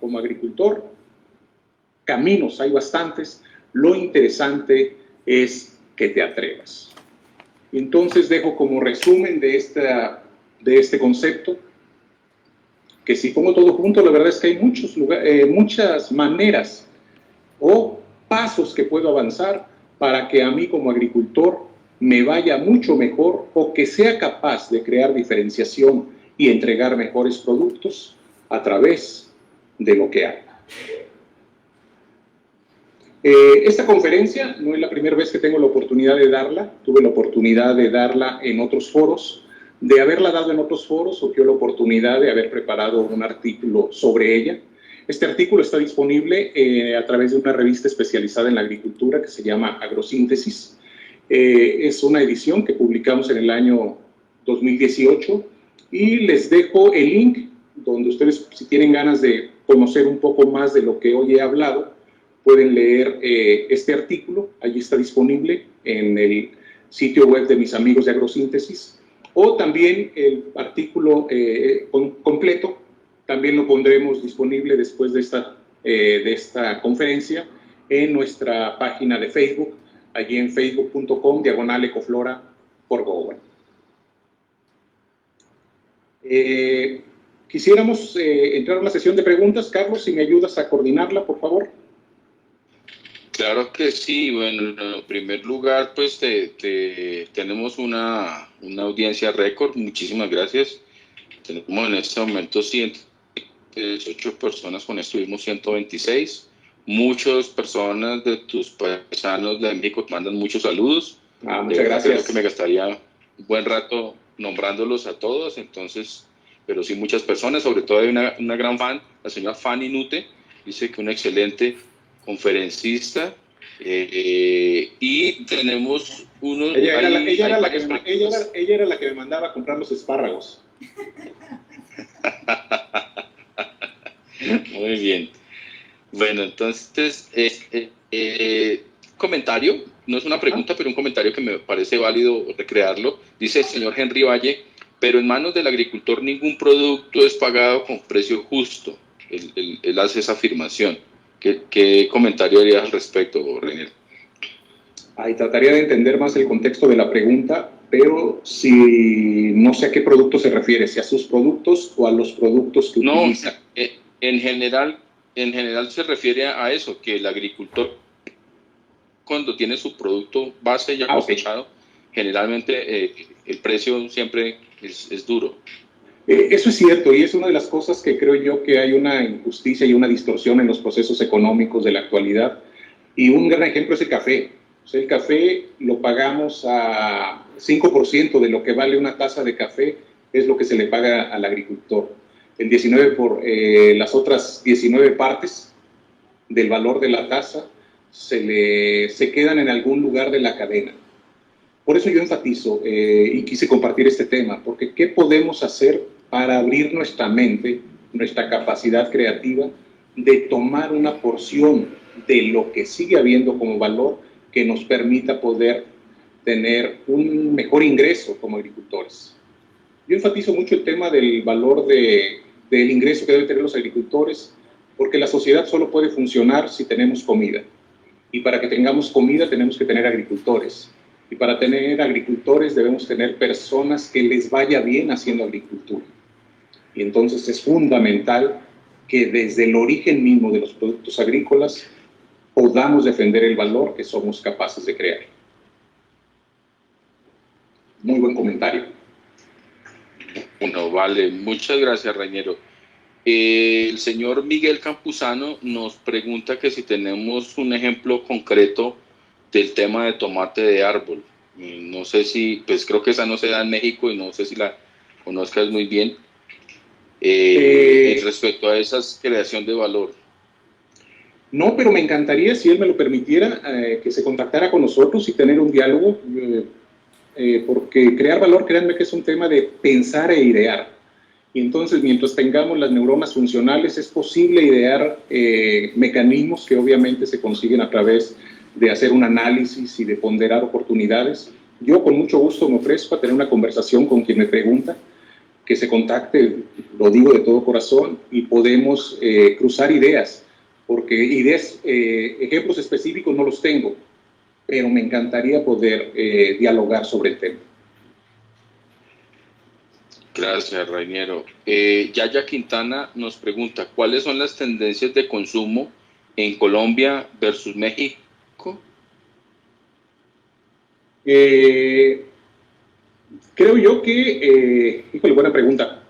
S2: como agricultor, caminos hay bastantes, lo interesante es que te atrevas. Entonces dejo como resumen de este concepto, que si pongo todo junto, la verdad es que hay muchas maneras o pasos que puedo avanzar para que a mí como agricultor me vaya mucho mejor o que sea capaz de crear diferenciación y entregar mejores productos a través de lo que hago. Esta conferencia no es la primera vez que tengo la oportunidad de darla, tuve la oportunidad de darla en otros foros, de haberla dado en otros foros, surgió la oportunidad de haber preparado un artículo sobre ella, Este artículo está disponible a través de una revista especializada en la agricultura que se llama Agrosíntesis. Es una edición que publicamos en el año 2018 y les dejo el link donde ustedes, si tienen ganas de conocer un poco más de lo que hoy he hablado, pueden leer este artículo. Allí está disponible en el sitio web de mis amigos de Agrosíntesis, o también el artículo completo también lo pondremos disponible después de esta conferencia en nuestra página de Facebook, allí en facebook.com/ecoflora4Go. Quisiéramos entrar a una sesión de preguntas. Carlos, si me ayudas a coordinarla, por favor.
S1: Claro que sí. Bueno, en primer lugar, pues tenemos una audiencia récord. Muchísimas gracias. Tenemos en este momento 118 personas, con esto tuvimos 126. Muchas personas de tus paisanos de México te mandan muchos saludos.
S2: Muchas gracias.
S1: Creo que me gastaría un buen rato nombrándolos a todos, entonces, pero sí muchas personas, sobre todo hay una gran fan, la señora Fanny Nute, dice que una excelente conferencista, y tenemos unos...
S2: Ella era la que me mandaba a comprar los espárragos.
S1: Muy bien. Bueno, entonces, comentario, no es una pregunta, pero un comentario que me parece válido recrearlo. Dice el señor Henry Valle, pero en manos del agricultor ningún producto es pagado con precio justo. Él hace esa afirmación. ¿Qué comentario harías al respecto, Reiner?
S2: Trataría de entender más el contexto de la pregunta, pero si no sé a qué producto se refiere, si a sus productos o a los productos que utiliza.
S1: En general se refiere a eso, que el agricultor, cuando tiene su producto base ya cosechado, generalmente el precio siempre es duro.
S2: Eso es cierto, y es una de las cosas que creo yo que hay una injusticia y una distorsión en los procesos económicos de la actualidad. Y un gran ejemplo es el café. O sea, el café lo pagamos a 5% de lo que vale una taza de café, es lo que se le paga al agricultor. El 19 por las otras 19 partes del valor de la taza se quedan en algún lugar de la cadena. Por eso yo enfatizo y quise compartir este tema, porque ¿qué podemos hacer para abrir nuestra mente, nuestra capacidad creativa de tomar una porción de lo que sigue habiendo como valor que nos permita poder tener un mejor ingreso como agricultores? Yo enfatizo mucho el tema del valor del ingreso que deben tener los agricultores, porque la sociedad solo puede funcionar si tenemos comida. Y para que tengamos comida tenemos que tener agricultores. Y para tener agricultores debemos tener personas que les vaya bien haciendo agricultura. Y entonces es fundamental que desde el origen mismo de los productos agrícolas podamos defender el valor que somos capaces de crear. Muy buen comentario.
S1: Bueno, vale, muchas gracias, Reñero. El señor Miguel Campuzano nos pregunta que si tenemos un ejemplo concreto del tema de tomate de árbol. No sé si, pues creo que esa no se da en México y no sé si la conozcas muy bien. Respecto a esa creación de valor.
S2: No, pero me encantaría, si él me lo permitiera, que se contactara con nosotros y tener un diálogo, porque crear valor, créanme que es un tema de pensar e idear. Y entonces, mientras tengamos las neuronas funcionales, es posible idear mecanismos que obviamente se consiguen a través de hacer un análisis y de ponderar oportunidades. Yo con mucho gusto me ofrezco a tener una conversación con quien me pregunta, que se contacte, lo digo de todo corazón, y podemos cruzar ideas, porque ejemplos específicos no los tengo, pero me encantaría poder dialogar sobre el tema.
S1: Gracias, Reiniero. Yaya Quintana nos pregunta, ¿cuáles son las tendencias de consumo en Colombia versus México?
S2: Creo yo que, híjole, buena pregunta.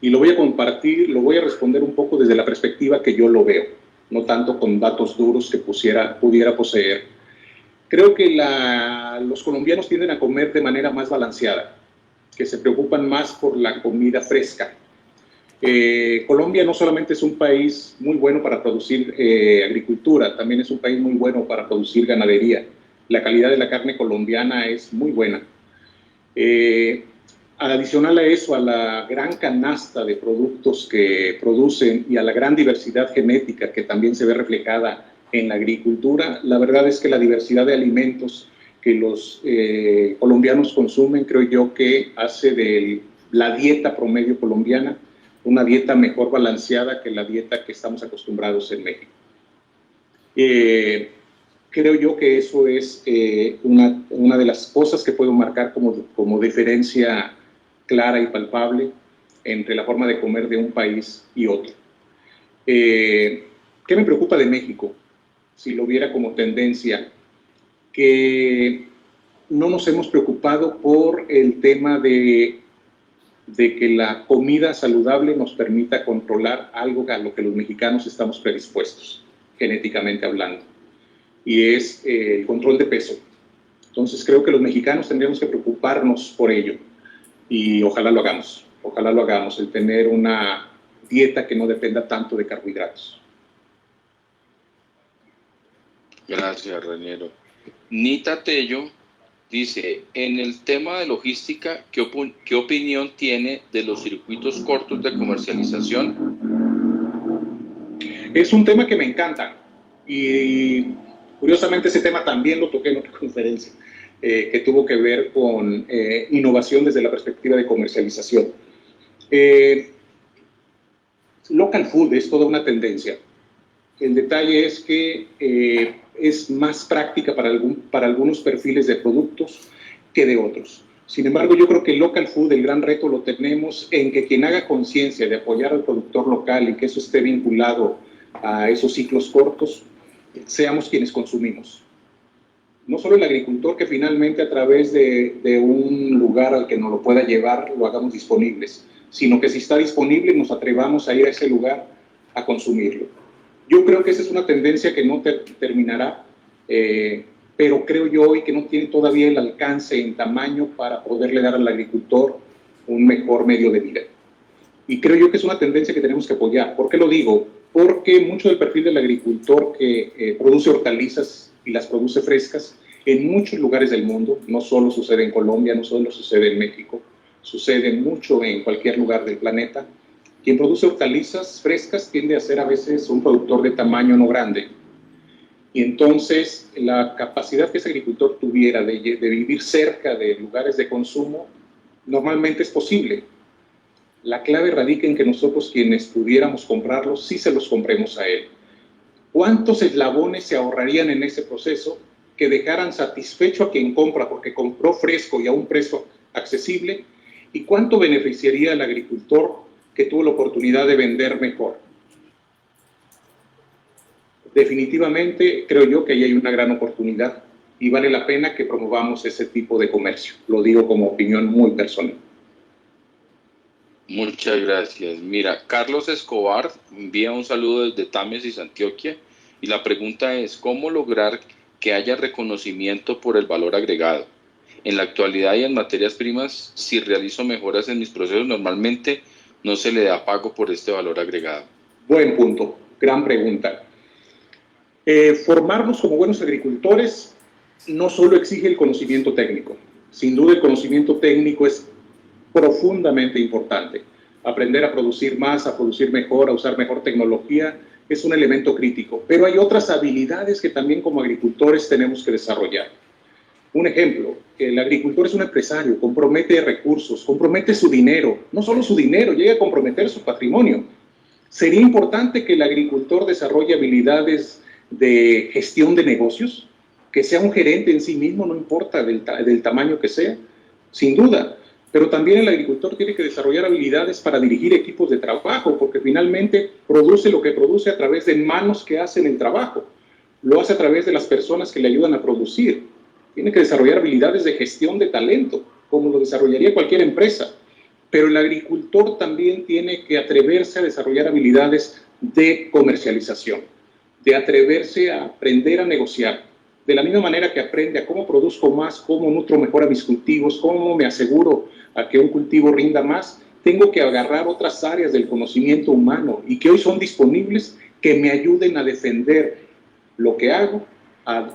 S2: Y lo voy a compartir, lo voy a responder un poco desde la perspectiva que yo lo veo, no tanto con datos duros que pudiera poseer. Creo que los colombianos tienden a comer de manera más balanceada, que se preocupan más por la comida fresca. Colombia no solamente es un país muy bueno para producir agricultura, también es un país muy bueno para producir ganadería. La calidad de la carne colombiana es muy buena. Adicional a eso, a la gran canasta de productos que producen y a la gran diversidad genética que también se ve reflejada en la agricultura, la verdad es que la diversidad de alimentos que los colombianos consumen, creo yo que hace de la dieta promedio colombiana una dieta mejor balanceada que la dieta que estamos acostumbrados en México. Creo yo que eso es una de las cosas que puedo marcar como diferencia clara y palpable entre la forma de comer de un país y otro. ¿Qué me preocupa de México? Si lo viera como tendencia, que no nos hemos preocupado por el tema de que la comida saludable nos permita controlar algo a lo que los mexicanos estamos predispuestos, genéticamente hablando, y es el control de peso. Entonces creo que los mexicanos tendríamos que preocuparnos por ello, y ojalá lo hagamos, el tener una dieta que no dependa tanto de carbohidratos.
S1: Gracias, Raniero. Nita Tello dice, en el tema de logística, ¿qué opinión tiene de los circuitos cortos de comercialización?
S2: Es un tema que me encanta y curiosamente ese tema también lo toqué en otra conferencia que tuvo que ver con innovación desde la perspectiva de comercialización. Local food es toda una tendencia. El detalle es que es más práctica para algunos perfiles de productos que de otros. Sin embargo, yo creo que el local food, el gran reto lo tenemos en que quien haga conciencia de apoyar al productor local y que eso esté vinculado a esos ciclos cortos, seamos quienes consumimos. No solo el agricultor que finalmente a través de un lugar al que nos lo pueda llevar lo hagamos disponibles, sino que si está disponible nos atrevamos a ir a ese lugar a consumirlo. Yo creo que esa es una tendencia que no terminará, pero creo yo hoy que no tiene todavía el alcance en tamaño para poderle dar al agricultor un mejor medio de vida. Y creo yo que es una tendencia que tenemos que apoyar. ¿Por qué lo digo? Porque mucho del perfil del agricultor que produce hortalizas y las produce frescas en muchos lugares del mundo, no solo sucede en Colombia, no solo sucede en México, sucede mucho en cualquier lugar del planeta. Quien produce hortalizas frescas tiende a ser a veces un productor de tamaño no grande. Y entonces la capacidad que ese agricultor tuviera de vivir cerca de lugares de consumo normalmente es posible. La clave radica en que nosotros quienes pudiéramos comprarlos, sí se los compremos a él. ¿Cuántos eslabones se ahorrarían en ese proceso que dejaran satisfecho a quien compra porque compró fresco y a un precio accesible? ¿Y cuánto beneficiaría al agricultor que tuvo la oportunidad de vender mejor? Definitivamente creo yo que ahí hay una gran oportunidad y vale la pena que promovamos ese tipo de comercio. Lo digo como opinión muy personal.
S1: Muchas gracias. Mira, Carlos Escobar envía un saludo desde Támesis, Antioquia, y la pregunta es, ¿cómo lograr que haya reconocimiento por el valor agregado? En la actualidad y en materias primas, si realizo mejoras en mis procesos, normalmente no se le da pago por este valor agregado.
S2: Buen punto, gran pregunta. Formarnos como buenos agricultores no solo exige el conocimiento técnico. Sin duda el conocimiento técnico es profundamente importante. Aprender a producir más, a producir mejor, a usar mejor tecnología es un elemento crítico. Pero hay otras habilidades que también como agricultores tenemos que desarrollar. Un ejemplo, el agricultor es un empresario, compromete recursos, compromete su dinero, no solo su dinero, llega a comprometer su patrimonio. Sería importante que el agricultor desarrolle habilidades de gestión de negocios, que sea un gerente en sí mismo, no importa del tamaño que sea, sin duda. Pero también el agricultor tiene que desarrollar habilidades para dirigir equipos de trabajo, porque finalmente produce lo que produce a través de manos que hacen el trabajo. Lo hace a través de las personas que le ayudan a producir. Tiene que desarrollar habilidades de gestión de talento, como lo desarrollaría cualquier empresa. Pero el agricultor también tiene que atreverse a desarrollar habilidades de comercialización, de atreverse a aprender a negociar. De la misma manera que aprende a cómo produzco más, cómo nutro mejor a mis cultivos, cómo me aseguro a que un cultivo rinda más, tengo que agarrar otras áreas del conocimiento humano y que hoy son disponibles que me ayuden a defender lo que hago, a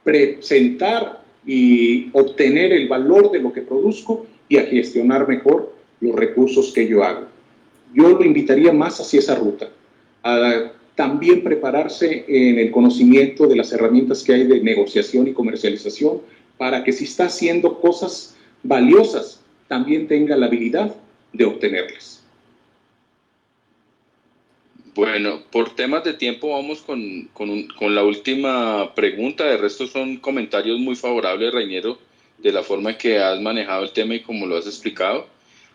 S2: presentar y obtener el valor de lo que produzco y a gestionar mejor los recursos que yo hago. Yo lo invitaría más hacia esa ruta, a también prepararse en el conocimiento de las herramientas que hay de negociación y comercialización para que si está haciendo cosas valiosas, también tenga la habilidad de obtenerlas.
S1: Bueno, por temas de tiempo vamos con la última pregunta. De resto son comentarios muy favorables, Reiniero, de la forma en que has manejado el tema y como lo has explicado.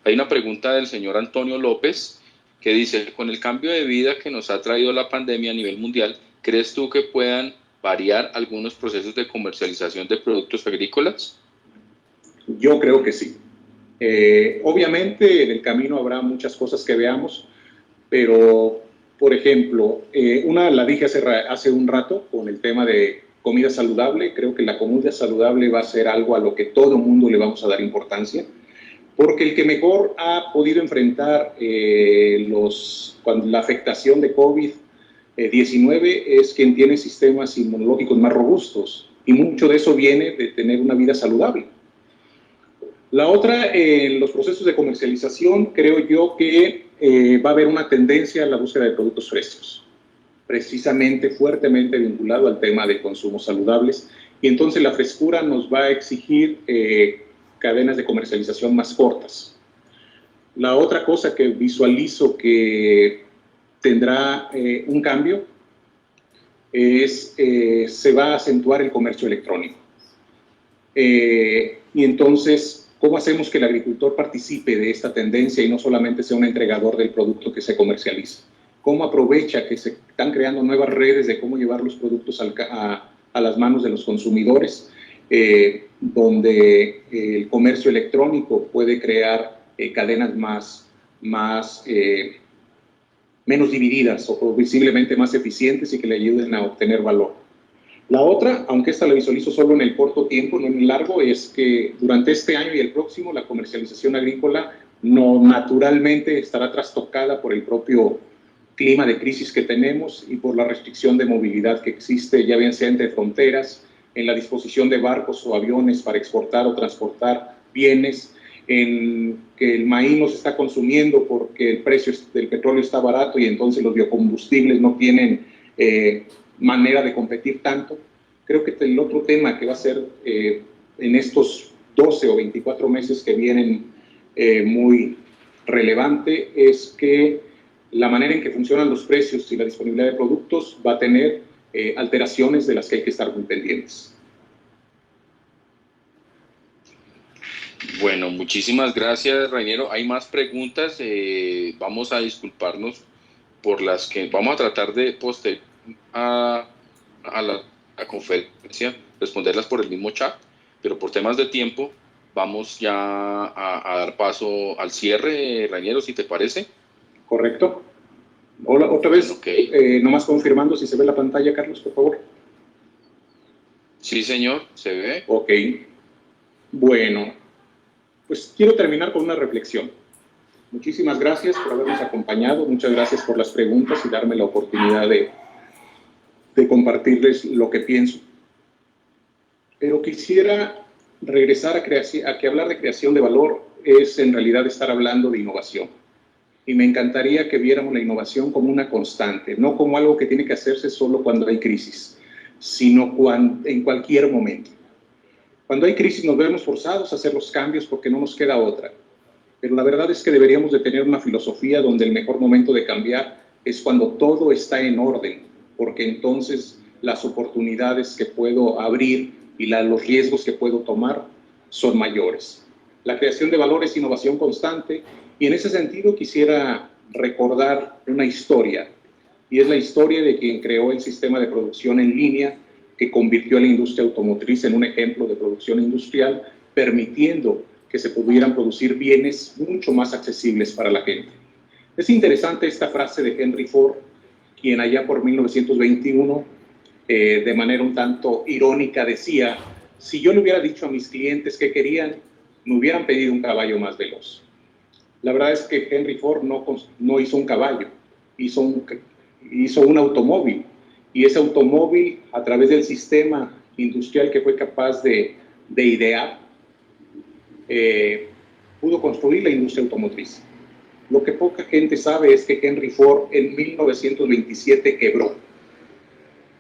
S1: Hay una pregunta del señor Antonio López que dice, con el cambio de vida que nos ha traído la pandemia a nivel mundial, ¿crees tú que puedan variar algunos procesos de comercialización de productos agrícolas?
S2: Yo creo que sí. Obviamente en el camino habrá muchas cosas que veamos, pero por ejemplo, una la dije hace un rato con el tema de comida saludable. Creo que la comida saludable va a ser algo a lo que todo mundo le vamos a dar importancia, porque el que mejor ha podido enfrentar la afectación de COVID-19 es quien tiene sistemas inmunológicos más robustos, y mucho de eso viene de tener una vida saludable. La otra, en los procesos de comercialización, creo yo que va a haber una tendencia a la búsqueda de productos frescos, precisamente fuertemente vinculado al tema de consumos saludables, y entonces la frescura nos va a exigir cadenas de comercialización más cortas. La otra cosa que visualizo que tendrá un cambio es se va a acentuar el comercio electrónico. Y entonces, ¿cómo hacemos que el agricultor participe de esta tendencia y no solamente sea un entregador del producto que se comercializa? ¿Cómo aprovecha que se están creando nuevas redes de cómo llevar los productos a las manos de los consumidores, donde el comercio electrónico puede crear cadenas menos divididas o visiblemente más eficientes y que le ayuden a obtener valor? La otra, aunque esta la visualizo solo en el corto tiempo, no en el largo, es que durante este año y el próximo la comercialización agrícola no naturalmente estará trastocada por el propio clima de crisis que tenemos y por la restricción de movilidad que existe, ya bien sea entre fronteras, en la disposición de barcos o aviones para exportar o transportar bienes, en que el maíz no se está consumiendo porque el precio del petróleo está barato y entonces los biocombustibles no tienen manera de competir tanto. Creo que el otro tema que va a ser en estos 12 o 24 meses que vienen muy relevante es que la manera en que funcionan los precios y la disponibilidad de productos va a tener alteraciones de las que hay que estar muy pendientes.
S1: Bueno, muchísimas gracias, Reiniero. Hay más preguntas. Vamos a disculparnos por las que vamos a tratar de postear a la conferencia, responderlas por el mismo chat, pero por temas de tiempo vamos ya a dar paso al cierre, Reiniero, si te parece.
S2: Correcto. Hola, otra vez.
S1: Okay.
S2: Nomás confirmando si se ve la pantalla, Carlos, por favor.
S1: Sí, señor, se ve.
S2: Ok. Bueno, pues quiero terminar con una reflexión. Muchísimas gracias por habernos acompañado, muchas gracias por las preguntas y darme la oportunidad de compartirles lo que pienso. Pero quisiera regresar a que hablar de creación de valor es en realidad estar hablando de innovación. Y me encantaría que viéramos la innovación como una constante, no como algo que tiene que hacerse solo cuando hay crisis, sino en cualquier momento. Cuando hay crisis nos vemos forzados a hacer los cambios porque no nos queda otra. Pero la verdad es que deberíamos de tener una filosofía donde el mejor momento de cambiar es cuando todo está en orden, porque entonces las oportunidades que puedo abrir y los riesgos que puedo tomar son mayores. La creación de valor es innovación constante y en ese sentido quisiera recordar una historia, y es la historia de quien creó el sistema de producción en línea que convirtió a la industria automotriz en un ejemplo de producción industrial, permitiendo que se pudieran producir bienes mucho más accesibles para la gente. Es interesante esta frase de Henry Ford, quien allá por 1921, de manera un tanto irónica, decía: si yo le hubiera dicho a mis clientes qué querían, me hubieran pedido un caballo más veloz. La verdad es que Henry Ford no hizo un caballo, hizo un automóvil, y ese automóvil, a través del sistema industrial que fue capaz de idear, pudo construir la industria automotriz. Lo que poca gente sabe es que Henry Ford en 1927 quebró.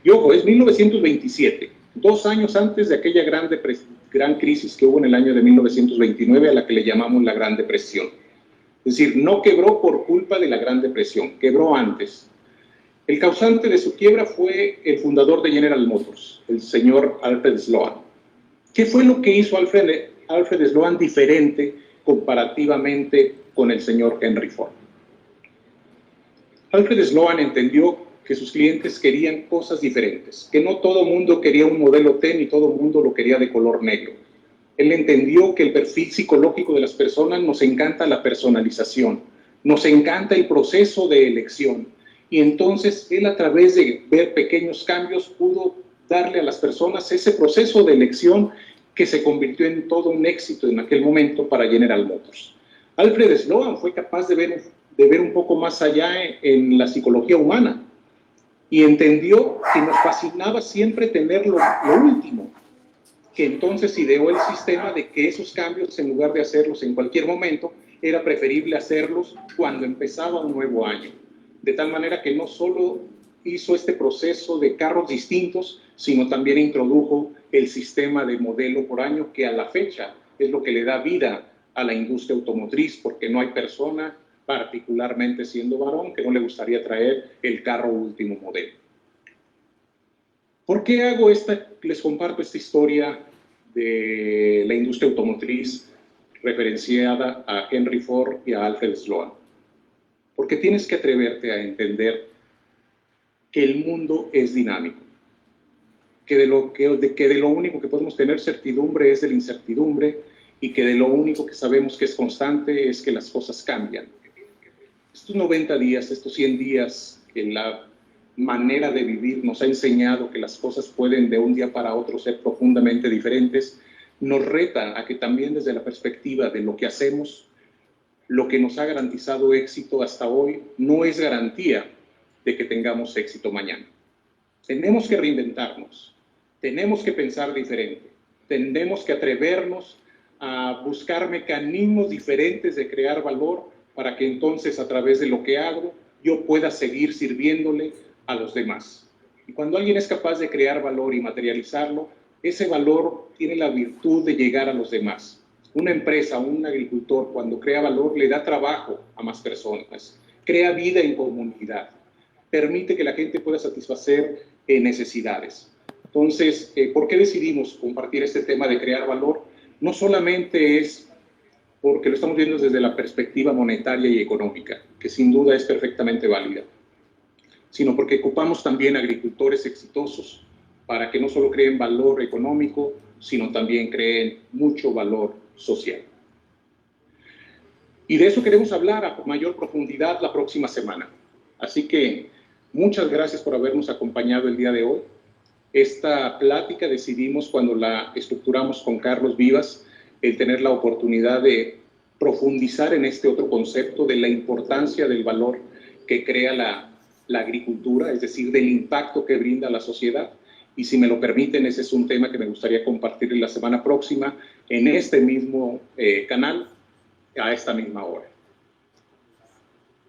S2: Y ojo, es 1927, 2 años antes de aquella gran crisis que hubo en el año de 1929, a la que le llamamos la Gran Depresión. Es decir, no quebró por culpa de la Gran Depresión, quebró antes. El causante de su quiebra fue el fundador de General Motors, el señor Alfred Sloan. ¿Qué fue lo que hizo Alfred Sloan diferente comparativamente con el señor Henry Ford? Alfred Sloan entendió que sus clientes querían cosas diferentes, que no todo mundo quería un modelo T ni todo mundo lo quería de color negro. Él entendió que el perfil psicológico de las personas nos encanta la personalización, nos encanta el proceso de elección, y entonces él, a través de ver pequeños cambios, pudo darle a las personas ese proceso de elección que se convirtió en todo un éxito en aquel momento para General Motors. Alfred Sloan fue capaz de ver un poco más allá en la psicología humana y entendió que nos fascinaba siempre tener lo último, que entonces ideó el sistema de que esos cambios, en lugar de hacerlos en cualquier momento, era preferible hacerlos cuando empezaba un nuevo año. De tal manera que no solo hizo este proceso de carros distintos, sino también introdujo el sistema de modelo por año, que a la fecha es lo que le da vida a la industria automotriz, porque no hay persona, particularmente siendo varón, que no le gustaría traer el carro último modelo. ¿Por qué les comparto esta historia de la industria automotriz referenciada a Henry Ford y a Alfred Sloan? Porque tienes que atreverte a entender que el mundo es dinámico, que de lo único que podemos tener certidumbre es de la incertidumbre, y que de lo único que sabemos que es constante es que las cosas cambian. Estos 90 días, estos 100 días, que la manera de vivir nos ha enseñado que las cosas pueden de un día para otro ser profundamente diferentes, nos reta a que también desde la perspectiva de lo que hacemos, lo que nos ha garantizado éxito hasta hoy no es garantía de que tengamos éxito mañana. Tenemos que reinventarnos, tenemos que pensar diferente, tenemos que atrevernos a buscar mecanismos diferentes de crear valor, para que entonces, a través de lo que hago, yo pueda seguir sirviéndole a los demás. Y cuando alguien es capaz de crear valor y materializarlo, ese valor tiene la virtud de llegar a los demás. Una empresa, un agricultor, cuando crea valor, le da trabajo a más personas, crea vida en comunidad, permite que la gente pueda satisfacer necesidades. Entonces, ¿por qué decidimos compartir este tema de crear valor? No solamente es porque lo estamos viendo desde la perspectiva monetaria y económica, que sin duda es perfectamente válida, sino porque ocupamos también agricultores exitosos para que no solo creen valor económico, sino también creen mucho valor social. Y de eso queremos hablar a mayor profundidad la próxima semana. Así que muchas gracias por habernos acompañado el día de hoy. Esta plática decidimos, cuando la estructuramos con Carlos Vivas, el tener la oportunidad de profundizar en este otro concepto de la importancia del valor que crea la agricultura, es decir, del impacto que brinda a la sociedad. Y si me lo permiten, ese es un tema que me gustaría compartir la semana próxima en este mismo canal, a esta misma hora.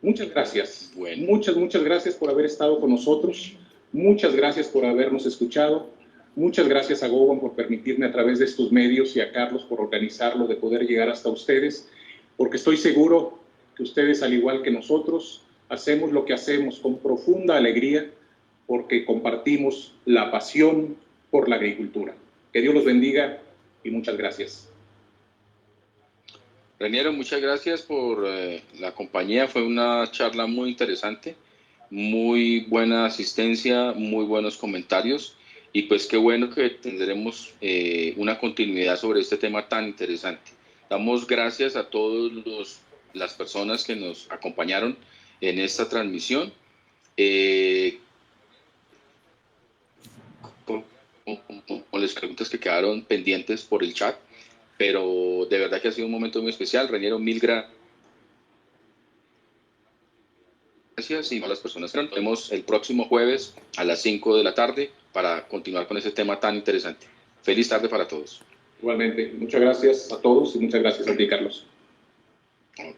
S2: Muchas gracias.
S1: Bueno.
S2: Muchas gracias por haber estado con nosotros. Muchas gracias por habernos escuchado. Muchas gracias a Gowan por permitirme, a través de estos medios, y a Carlos por organizarlo, de poder llegar hasta ustedes, porque estoy seguro que ustedes, al igual que nosotros, hacemos lo que hacemos con profunda alegría, porque compartimos la pasión por la agricultura. Que Dios los bendiga y muchas gracias.
S1: Reniero, muchas gracias por la compañía. Fue una charla muy interesante, muy buena asistencia, muy buenos comentarios, y pues qué bueno que tendremos una continuidad sobre este tema tan interesante. Damos gracias a todas las personas que nos acompañaron en esta transmisión. Con las preguntas que quedaron pendientes por el chat, pero de verdad que ha sido un momento muy especial. Reniero, mil gracias sugerencias y a las personas que nos vemos el próximo jueves a las 5 de la tarde para continuar con ese tema tan interesante. Feliz tarde para todos.
S2: Igualmente, muchas gracias a todos y muchas gracias a ti, Carlos.
S1: Okay.